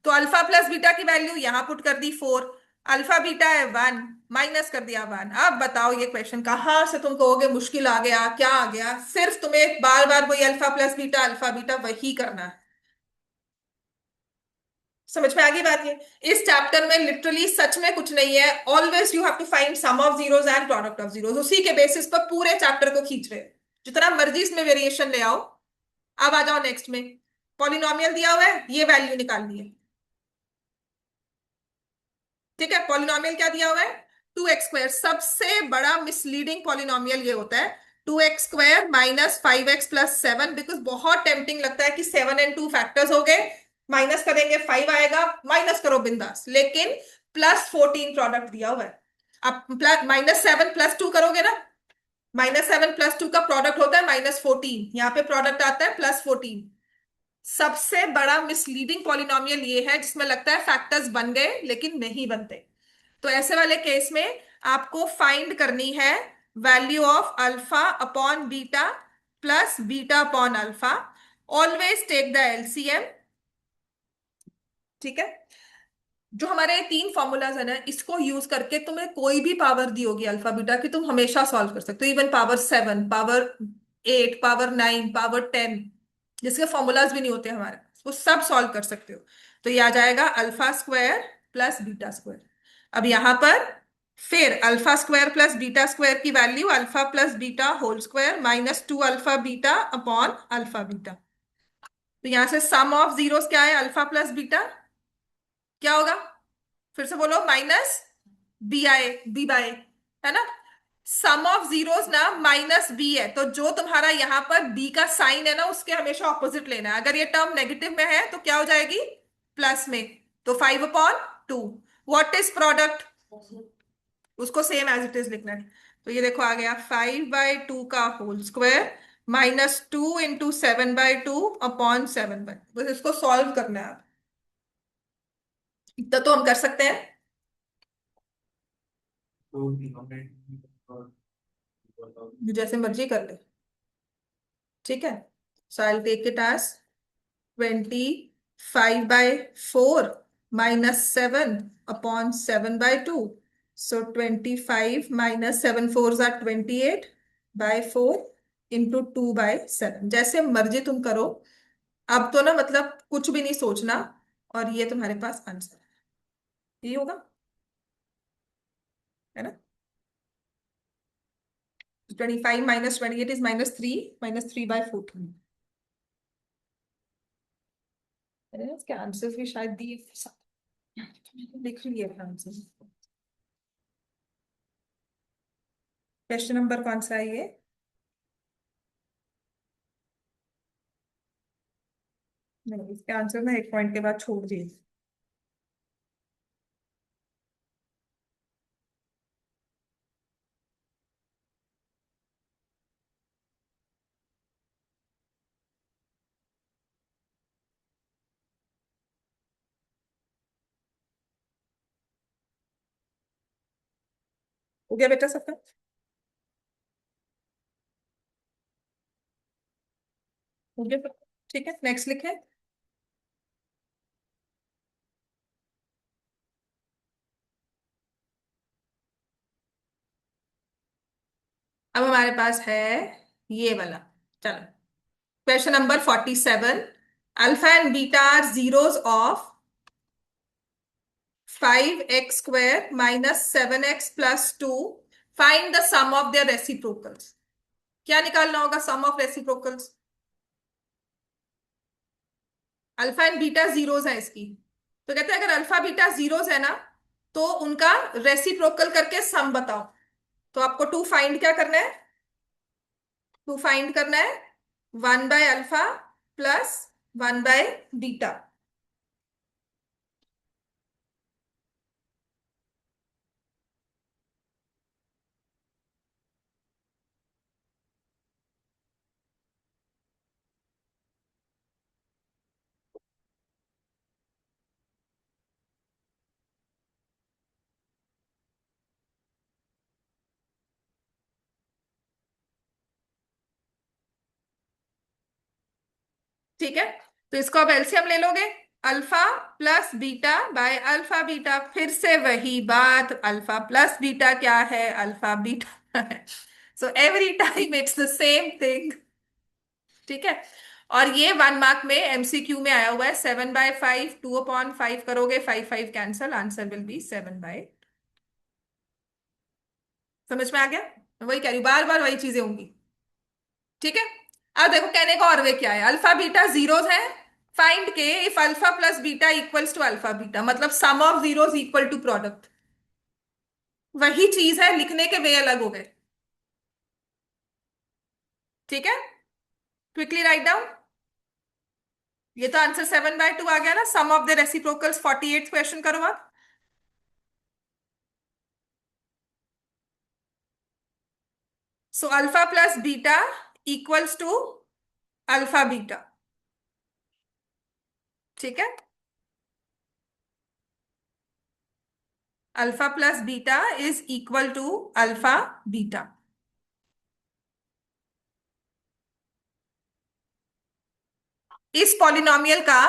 तो अल्फा प्लस बीटा की वैल्यू यहां पुट कर दी 4, अल्फा बीटा है 1, माइनस कर दिया 1। अब बताओ ये क्वेश्चन कहां से तुम कहोगे मुश्किल आ गया, क्या आ गया? सिर्फ तुम्हें बार बार वही अल्फा प्लस बीटा वही करना है। समझ में आ गई बात? ये इस चैप्टर में लिटरली सच में कुछ नहीं है, always you have to find sum of zeros and product of zeros, उसी के बेसिस पर पूरे चैप्टर को खींच रहे हैं, जितना मर्जी इसमें वेरिएशन ले आओ। अब आ जाओ नेक्स्ट में, पॉलिनोमियल दिया हुआ है, ये वैल्यू निकालनी है। ठीक है, पॉलिनोमियल क्या दिया हुआ है? 2x square. सबसे बड़ा मिसलीडिंग पॉलिनोमियल ये होता है, 2x square minus 5x+7, because बहुत टेम्पटिंग लगता है कि 7 और 2 फैक्टर्स हो गए, माइनस करेंगे 5 आएगा, माइनस करो बिंदास, लेकिन +14 प्रोडक्ट दिया हुआ है। आप -7 + 2 करोगे ना, -7 + 2 का प्रोडक्ट होता है -14, यहाँ पे प्रोडक्ट आता है +14। सबसे बड़ा मिसलीडिंग पॉलिनोमियल ये है जिसमें लगता है फैक्टर्स बन गए लेकिन नहीं बनते। तो ऐसे वाले केस में आपको फाइंड करनी है value of alpha upon beta plus beta upon alpha. Always take the LCM. ठीक है, जो हमारे 3 फॉर्मूलाज है ना, इसको यूज करके तुम्हें कोई भी पावर दी होगी अल्फा बीटा की, तुम हमेशा सॉल्व कर सकते हो। Even power 7, power 8, power 9, power 10, जिसके फॉर्मूलाज भी नहीं होते हमारे पास, वो सब सॉल्व कर सकते हो। तो ये आ जाएगा alpha square plus beta square. अब यहां पर फिर alpha square plus beta square की value alpha plus beta whole square -2 alpha beta upon alpha beta. तो यहां से सम ऑफ जीरोस क्या है? अल्फा प्लस बीटा क्या होगा? फिर से बोलो, -bi है ना? सम ऑफ जीरोस ना -b है, तो जो तुम्हारा यहां पर b का साइन है ना, उसके हमेशा ऑपोजिट लेना है। अगर ये टर्म नेगेटिव में है तो क्या हो जाएगी? प्लस में। तो 5/2। What is product? उसको सेम एज इट इज लिखना है। तो ये देखो आ गया 5/2 का होल स्क्वायर -2 × 7/2 अपॉन 7/2। बस इसको सॉल्व करना है। इतना तो हम कर सकते हैं, जैसे मर्जी कर ले। ठीक है, so I take it as 25/4 -7 upon 7/2। So 25 -7 4 = 28/4 into 2/7। जैसे मर्जी तुम करो, अब तो ना मतलब कुछ भी नहीं सोचना, और ये तुम्हारे पास आंसर है, ये होगा, है ना? 25 -28 इज -3, -3/14। इसके आंसर्स भी शायद दिए, लिख लिए आंसर। क्वेश्चन नंबर कौन सा है ये? नहीं, इसके आंसर ना एक पॉइंट के बाद छोड़ दिए। हो गया बेटा सबका? हो गया सबका? ठीक है, नेक्स्ट लिखे। अब हमारे पास है ये वाला। चलो, question number 47। Alpha and beta are zeros of 5x² -7x+2। Find the sum of their reciprocals. क्या निकालना होगा sum of reciprocals? Alpha and beta zeros है इसकी। तो कहते हैं अगर अल्फा बीटा जीरोस है ना, तो उनका रेसिप्रोकल करके सम बताओ। तो आपको टू फाइंड करना है 1/अल्फा प्लस 1/बीटा। ठीक है, तो इसको अब एलसीएम ले लोगे। Alpha plus beta by alpha beta, फिर से वही बात, अल्फा प्लस बीटा क्या है? अल्फा बीटा है। So every time it's the same thing. ठीक है, और ये 1 मार्क में एमसीक्यू में आया हुआ है, 7/5, 2/5 करोगे, 5 5 कैंसल, आंसर विल बी 7/। समझ में आ गया? मैं वही कह रही हूँ, बार बार वही चीजें होंगी। ठीक है। अब देखो कहने का और वे क्या है, अल्फा बीटा जीरोस है, find K if alpha plus beta equals to alpha beta, मतलब sum of zeros equal to product. वही चीज है, लिखने के वे अलग हो गए। ठीक है, क्विकली राइट डाउन। ये तो आंसर 7/2 आ गया ना, sum of the reciprocals, 48th question करो आप। So alpha plus beta equals to alpha beta. ठीक है, alpha plus beta is equal to alpha beta. इस पॉलिनोमियल का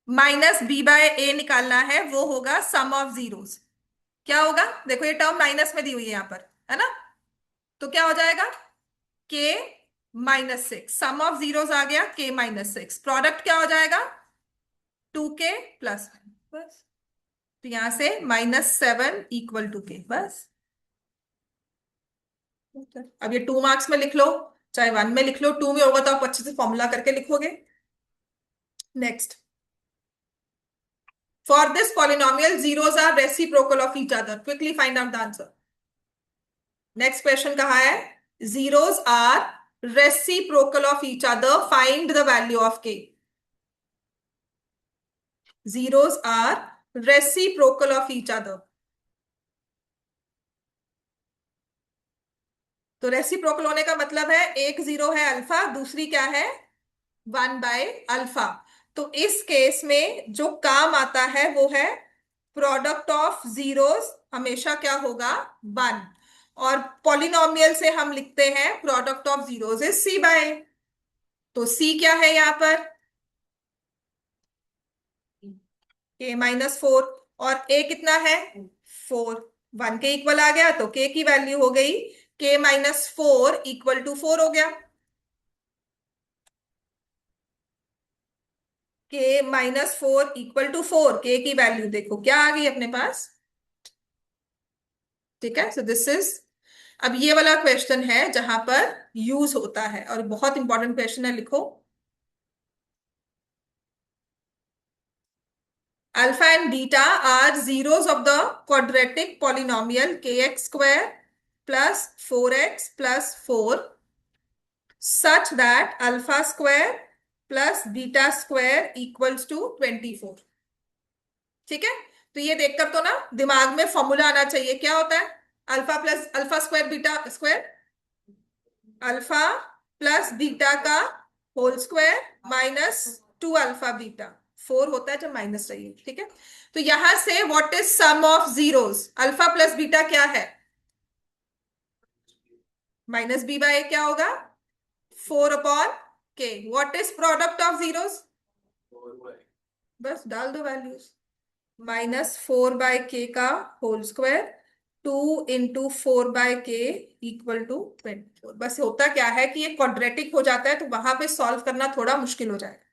-b/a निकालना है, वो होगा सम ऑफ जीरोस। क्या होगा, देखो ये टर्म माइनस में दी हुई है यहां पर, है ना? तो क्या हो जाएगा, k-6, सम ऑफ जीरोस आ गया k-6, प्रोडक्ट क्या हो जाएगा 2k+1, बस। तो यहां से -7 इक्वल टू के, बस। अब ये 2 मार्क्स में लिख लो, चाहे 1 में लिख लो, 2 में होगा तो आप अच्छे से फॉर्मूला करके लिखोगे। Next, for this polynomial zeros are reciprocal of each other, quickly find out the answer. Next question कहा है, zeros are reciprocal of each other, find the value of K. Zeros are reciprocal of each other. तो रेसिप्रोकल होने का मतलब है एक जीरो है अल्फा, दूसरी क्या है 1/अल्फा। तो इस केस में जो काम आता है वो है प्रोडक्ट ऑफ जीरोस, हमेशा क्या होगा 1। और पॉलिनोमियल से हम लिखते हैं product of zeros is c/a। तो c क्या है यहां पर k-4, और a कितना है 4। 1 के इक्वल आ गया तो k की वैल्यू हो गई k-4 इक्वल टू 4 हो गया। k-4 इक्वल टू 4, k की वैल्यू देखो क्या आ गई अपने पास। ठीक है, सो दिस इज, अब ये वाला क्वेश्चन है जहां पर यूज होता है, और बहुत इंपॉर्टेंट क्वेश्चन है, लिखो। Alpha and beta are zeros of the quadratic polynomial kx² plus 4x+4 such that alpha square plus beta square equals to 24। ठीक है, तो ये देखकर तो ना दिमाग में फॉर्मूला आना चाहिए, क्या होता है alpha plus alpha square beta square, alpha plus beta का होल स्क्वायर -2 अल्फा बीटा। 4 होता है जब माइनस चाहिए। ठीक है, तो यहां से what is sum of zeros, alpha plus beta क्या है -b/a, क्या होगा 4/k। What is product of zeros, बस डाल दो वैल्यूज, -4/k का whole square, 2 × 4/k equal to 24। बस होता क्या है कि ये क्वाड्रेटिक हो जाता है तो वहां पे सॉल्व करना थोड़ा मुश्किल हो जाएगा,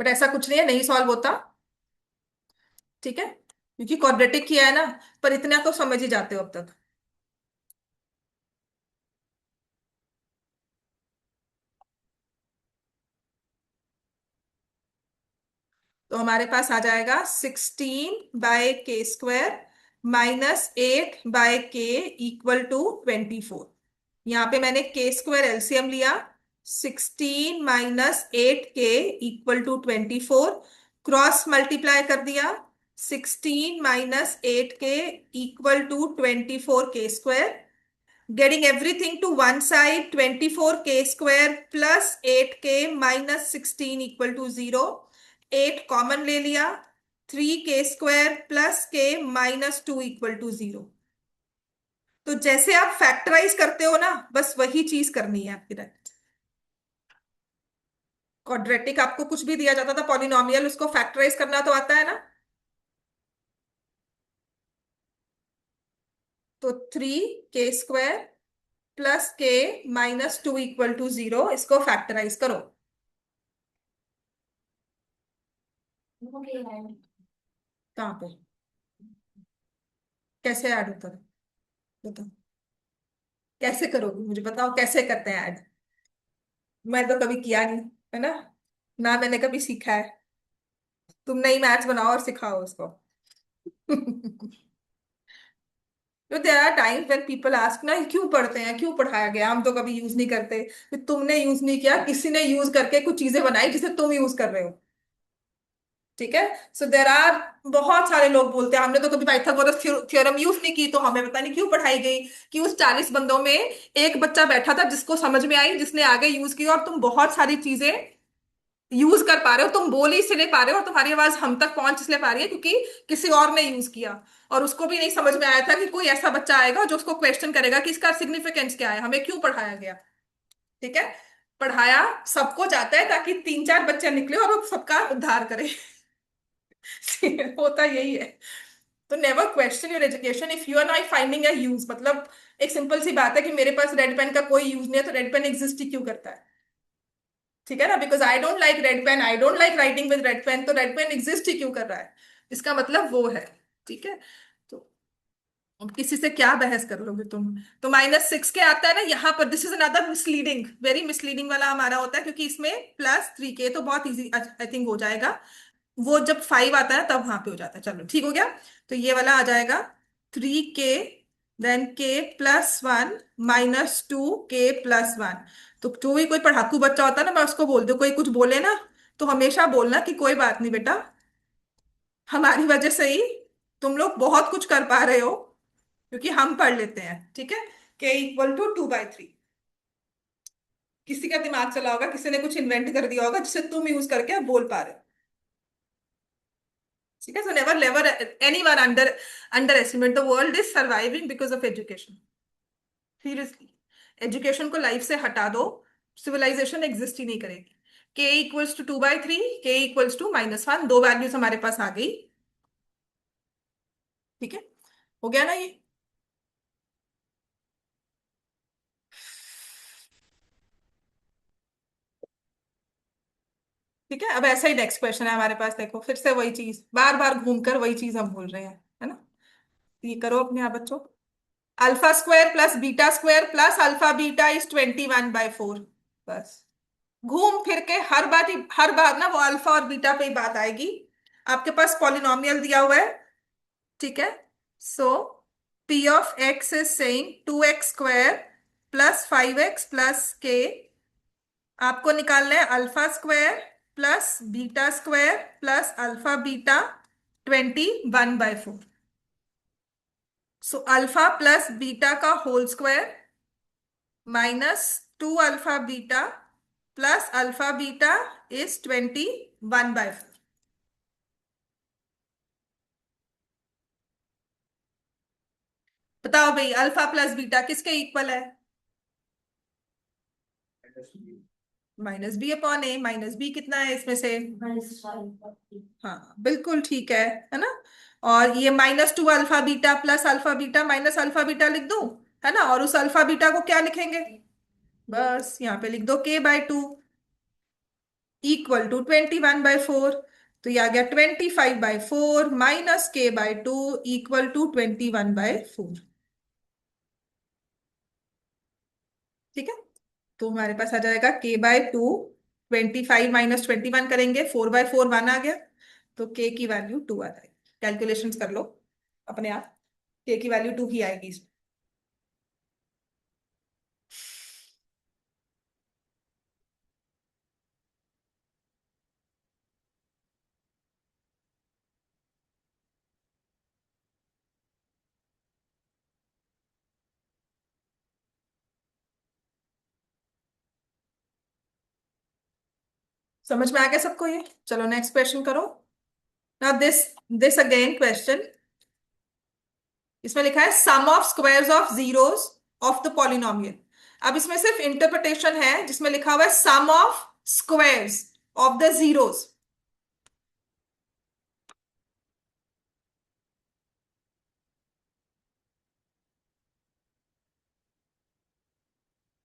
बट ऐसा कुछ नहीं है, नहीं सॉल्व होता। ठीक है, क्योंकि क्वाड्रेटिक किया है ना, पर इतना तो समझ ही जाते हो अब तक। तो हमारे पास आ जाएगा 16/k² -8/k इक्वल टू 24। यहां पे मैंने k² एलसीएम लिया, 16 - 8k equal to 24, cross multiply कर दिया, 16 - 8k equal to 24k², getting everything to one side, 24k² plus 8k minus 16 equal to 0, 8 common ले लिया, 3k² plus k minus 2 equal to 0। तो जैसे आप फैक्टराइज करते हो ना, बस वही चीज करनी है आपकी। क्वाड्रेटिक आपको कुछ भी दिया जाता था पॉलिनोमियल, उसको फैक्टराइज करना तो आता है ना। तो 3k² प्लस के -2 इक्वल टू 0, इसको फैक्टराइज करो। कहाँ पे? कैसे ऐड होता है? बताओ। कैसे करोगे, मुझे बताओ कैसे करते हैं ऐड। मैं तो कभी किया नहीं, है ना, ना मैंने कभी सीखा है। तुम नई मैथ्स बनाओ और सिखाओ उसको। तो there are times when people ask ना, क्यों पढ़ते हैं, क्यों पढ़ाया गया, हम तो कभी यूज नहीं करते। फिर तुमने यूज नहीं किया, किसी ने यूज करके कुछ चीजें बनाई जिसे तुम यूज कर रहे हो। ठीक है। सो देर आर, बहुत सारे लोग बोलते हैं हमने तो कभी पाइथागोरस थ्योरम यूज नहीं की, तो हमें पता नहीं क्यों पढ़ाई गई। कि उस 40 बंदों में एक बच्चा बैठा था जिसको समझ में आई, जिसने आगे यूज किया, और तुम बहुत सारी चीजें यूज कर पा रहे हो। तुम बोल ही इसलिए पा रहे हो और तुम्हारी आवाज हम तक पहुंच इसलिए पा रही है क्योंकि किसी और ने यूज किया। और उसको भी नहीं समझ में आया था कि कोई ऐसा बच्चा आएगा जो उसको क्वेश्चन करेगा कि इसका सिग्निफिकेंस क्या है, हमें क्यों पढ़ाया गया। ठीक है। पढ़ाया सबको जाता है ताकि 3-4 बच्चे निकले और वो सबका उद्धार करे। होता यही है। तो never question your education if you are not finding a use. मतलब एक सिंपल सी बात है कि मेरे पास रेड पेन का कोई यूज नहीं है, तो रेड पेन एग्जिस्ट ही क्यों करता है। ठीक है ना, because I don't like red pen, I don't like writing with red pen, तो रेड पेन एग्जिस्ट ही क्यों कर रहा है। इसका मतलब वो है। ठीक है। तो अब किसी से क्या बहस कर लोगे तुम। तो -6 के आता है ना यहाँ पर, this is another misleading, very misleading वाला हमारा होता है, क्योंकि इसमें +3 के तो बहुत इजी आई थिंक हो जाएगा। वो जब 5 आता है तब वहां पे हो जाता है, चलो ठीक हो गया। तो ये वाला आ जाएगा 3 के, देन k+1 -2 k+1। तो जो भी कोई पढ़ाकू बच्चा होता है ना, मैं उसको बोल दूं, कोई कुछ बोले ना, तो हमेशा बोलना कि कोई बात नहीं बेटा, हमारी वजह से ही तुम लोग बहुत कुछ कर पा रहे हो, क्योंकि हम पढ़ लेते हैं। ठीक है। k = 2/3। किसी का दिमाग चला होगा, किसी ने कुछ इन्वेंट कर दिया होगा जिसे तुम यूज करके अब बोल पा रहे हो। ठीक है। So never never anyone under estimate the world is surviving because of education. Seriously, education को लाइफ से हटा दो, सिविलाइजेशन एग्जिस्ट ही नहीं करेगी। k = 2/3, k = -1, दो वैल्यूज हमारे पास आ गई। ठीक है। हो गया ना ये। ठीक है। अब ऐसा ही नेक्स्ट क्वेश्चन है हमारे पास, देखो फिर से वही चीज, बार बार घूमकर वही चीज हम भूल रहे हैं, है ना। ये करो अपने आप बच्चों। α² + β² + α β = 21/4। बस, घूम फिर के हर बार ना वो अल्फा और बीटा पे ही बात आएगी। आपके पास पॉलिनोमियल दिया हुआ है। ठीक है। सो p(x) is saying 2x² +5x+k। आपको निकालना है α² β² +α β 21/4। सो अल्फा प्लस बीटा का होल स्क्वायर -2 α β +α β इज 21/4। बताओ भाई, अल्फा प्लस बीटा किसके इक्वल है? -b/a। -b कितना है इसमें से? हाँ बिल्कुल ठीक है ना। और ये -2 α β +α β -α β लिख दूं, है ना। और उस अल्फा बीटा को क्या लिखेंगे? बस यहाँ पे लिख दो k/2 = 21/4। तो ये आ गया 25/4 -k/2 = 21/4। ठीक है। तो हमारे पास आ जाएगा k/2, 25 -21 करेंगे, 4/4 1 आ गया, तो k की वैल्यू 2 आ जाएगी। कैलकुलेशंस कर लो अपने आप, k की वैल्यू 2 ही आएगी इसमें। समझ में आ गया सबको ये? चलो नेक्स्ट क्वेश्चन करो। नाउ दिस अगेन क्वेश्चन, इसमें लिखा है sum of squares of zeros of the polynomial. अब इसमें सिर्फ इंटरप्रिटेशन है, जिसमें लिखा हुआ है sum of squares of the zeros.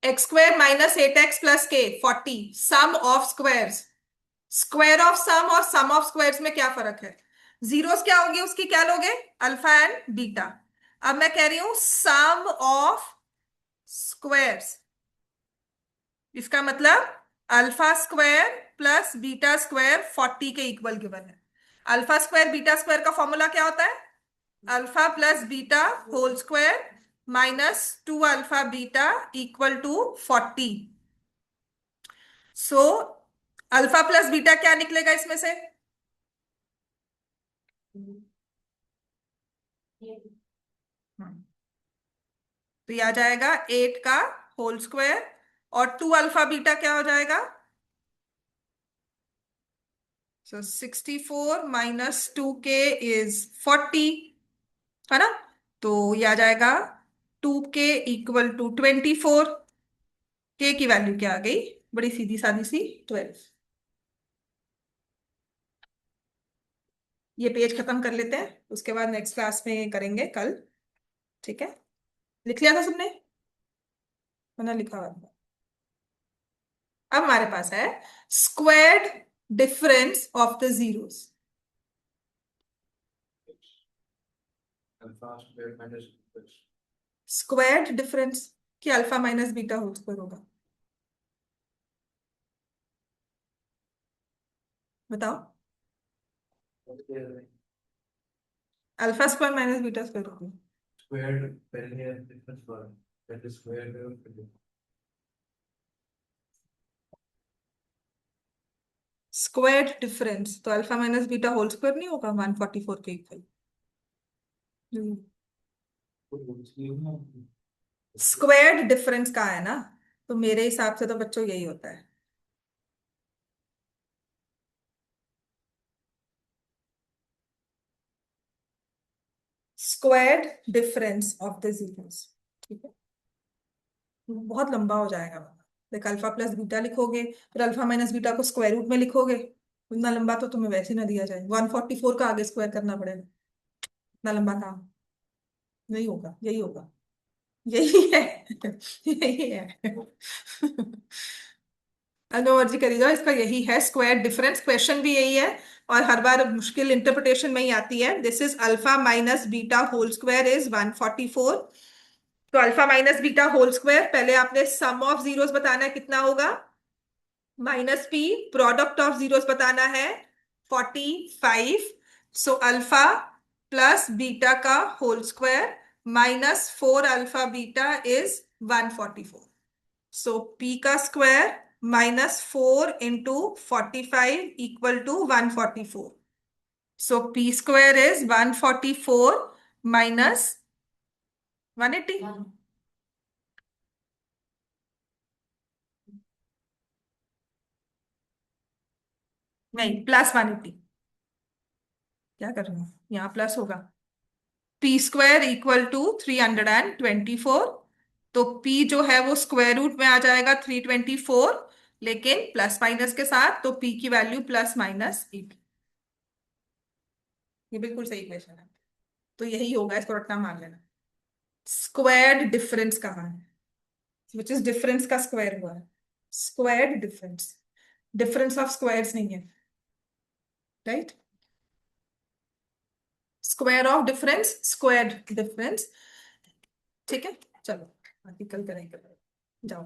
X square minus 8x plus K 40, sum of squares. Square of sum और सम ऑफ स्क्वायर्स में क्या फर्क है? जीरोस क्या होगी उसकी, क्या लोगे? Alpha and beta. अब मैं कह रही हूं सम ऑफ स्क्वायर्स, इसका मतलब alpha square plus beta square 40 के इक्वल गिवन है। अल्फा स्क्वायर बीटा स्क्वायर का फॉर्मूला क्या होता है? Alpha plus beta whole square minus 2 alpha beta equal to 40। So alpha plus beta क्या निकलेगा इसमें से? हम्म, तो ये आ जाएगा 8 का होल स्क्वायर, और 2 अल्फा बीटा क्या हो जाएगा? सो 64 माइनस 2k इज 40, है ना? तो ये आ जाएगा 2k इक्वल टू 24। k की वैल्यू क्या आ गई? बड़ी सीधी सादी सी 12। ये पेज खत्म कर लेते हैं, उसके बाद नेक्स्ट क्लास में करेंगे कल। ठीक है? लिख लिया था सबने? मैंने लिखा हुआ था। अब हमारे पास है squared difference of the zeros. Squared difference कि alpha minus beta whole square होगा, बताओ। Alpha square minus beta square होगा। स्क्वायर्ड पहले डिफरेंस वाला, पहले स्क्वायर्ड, स्क्वायर्ड डिफरेंस तो alpha minus beta whole square नहीं होगा 144 के इक्वल? स्क्वायर्ड डिफरेंस का है ना, तो मेरे हिसाब से तो बच्चों यही होता है। Squared difference of the zeros. ठीक है? बहुत लंबा हो जाएगा। लाइक अल्फा प्लस बीटा लिखोगे, फिर अल्फा माइनस बीटा को स्क्वायर रूट में लिखोगे, इतना लंबा तो तुम्हें वैसे ही ना दिया जाए, 144 का आगे स्क्वायर करना पड़ेगा। इतना लंबा काम नहीं होगा, यही होगा, यही है। यही है। जो मर्जी करी जाओ, इसका यही है स्क्वायर डिफरेंस, क्वेश्चन भी यही है, और हर बार मुश्किल इंटरप्रिटेशन में ही आती है। This is alpha minus beta whole square is 144। तो alpha minus beta whole square, पहले आपने सम ऑफ जीरोस बताना है, कितना होगा? Minus P, product of zeros बताना है 45। सो अल्फा प्लस बीटा का whole square minus 4 alpha beta is 144। So P का square minus 4 into 45 equal to 144। So P square is 144 minus 180। नहीं, प्लस 180। क्या कर रहे हो, यहाँ प्लस होगा। P square equal to 324। तो पी जो है वो स्क्वायर रूट में आ जाएगा 324, लेकिन प्लस माइनस के साथ, तो पी की वैल्यू प्लस माइनस 80। ये बिल्कुल सही क्वेश्चन है, तो यही होगा, इसको रटना मान लेना। स्क्वायर्ड डिफरेंस कहाँ है? विच इज डिफरेंस का स्क्वायर हुआ है, squared difference, difference of squares नहीं है, right? Square of difference, squared difference. ठीक है, चलो बाकी कल करेंगे। जाओ।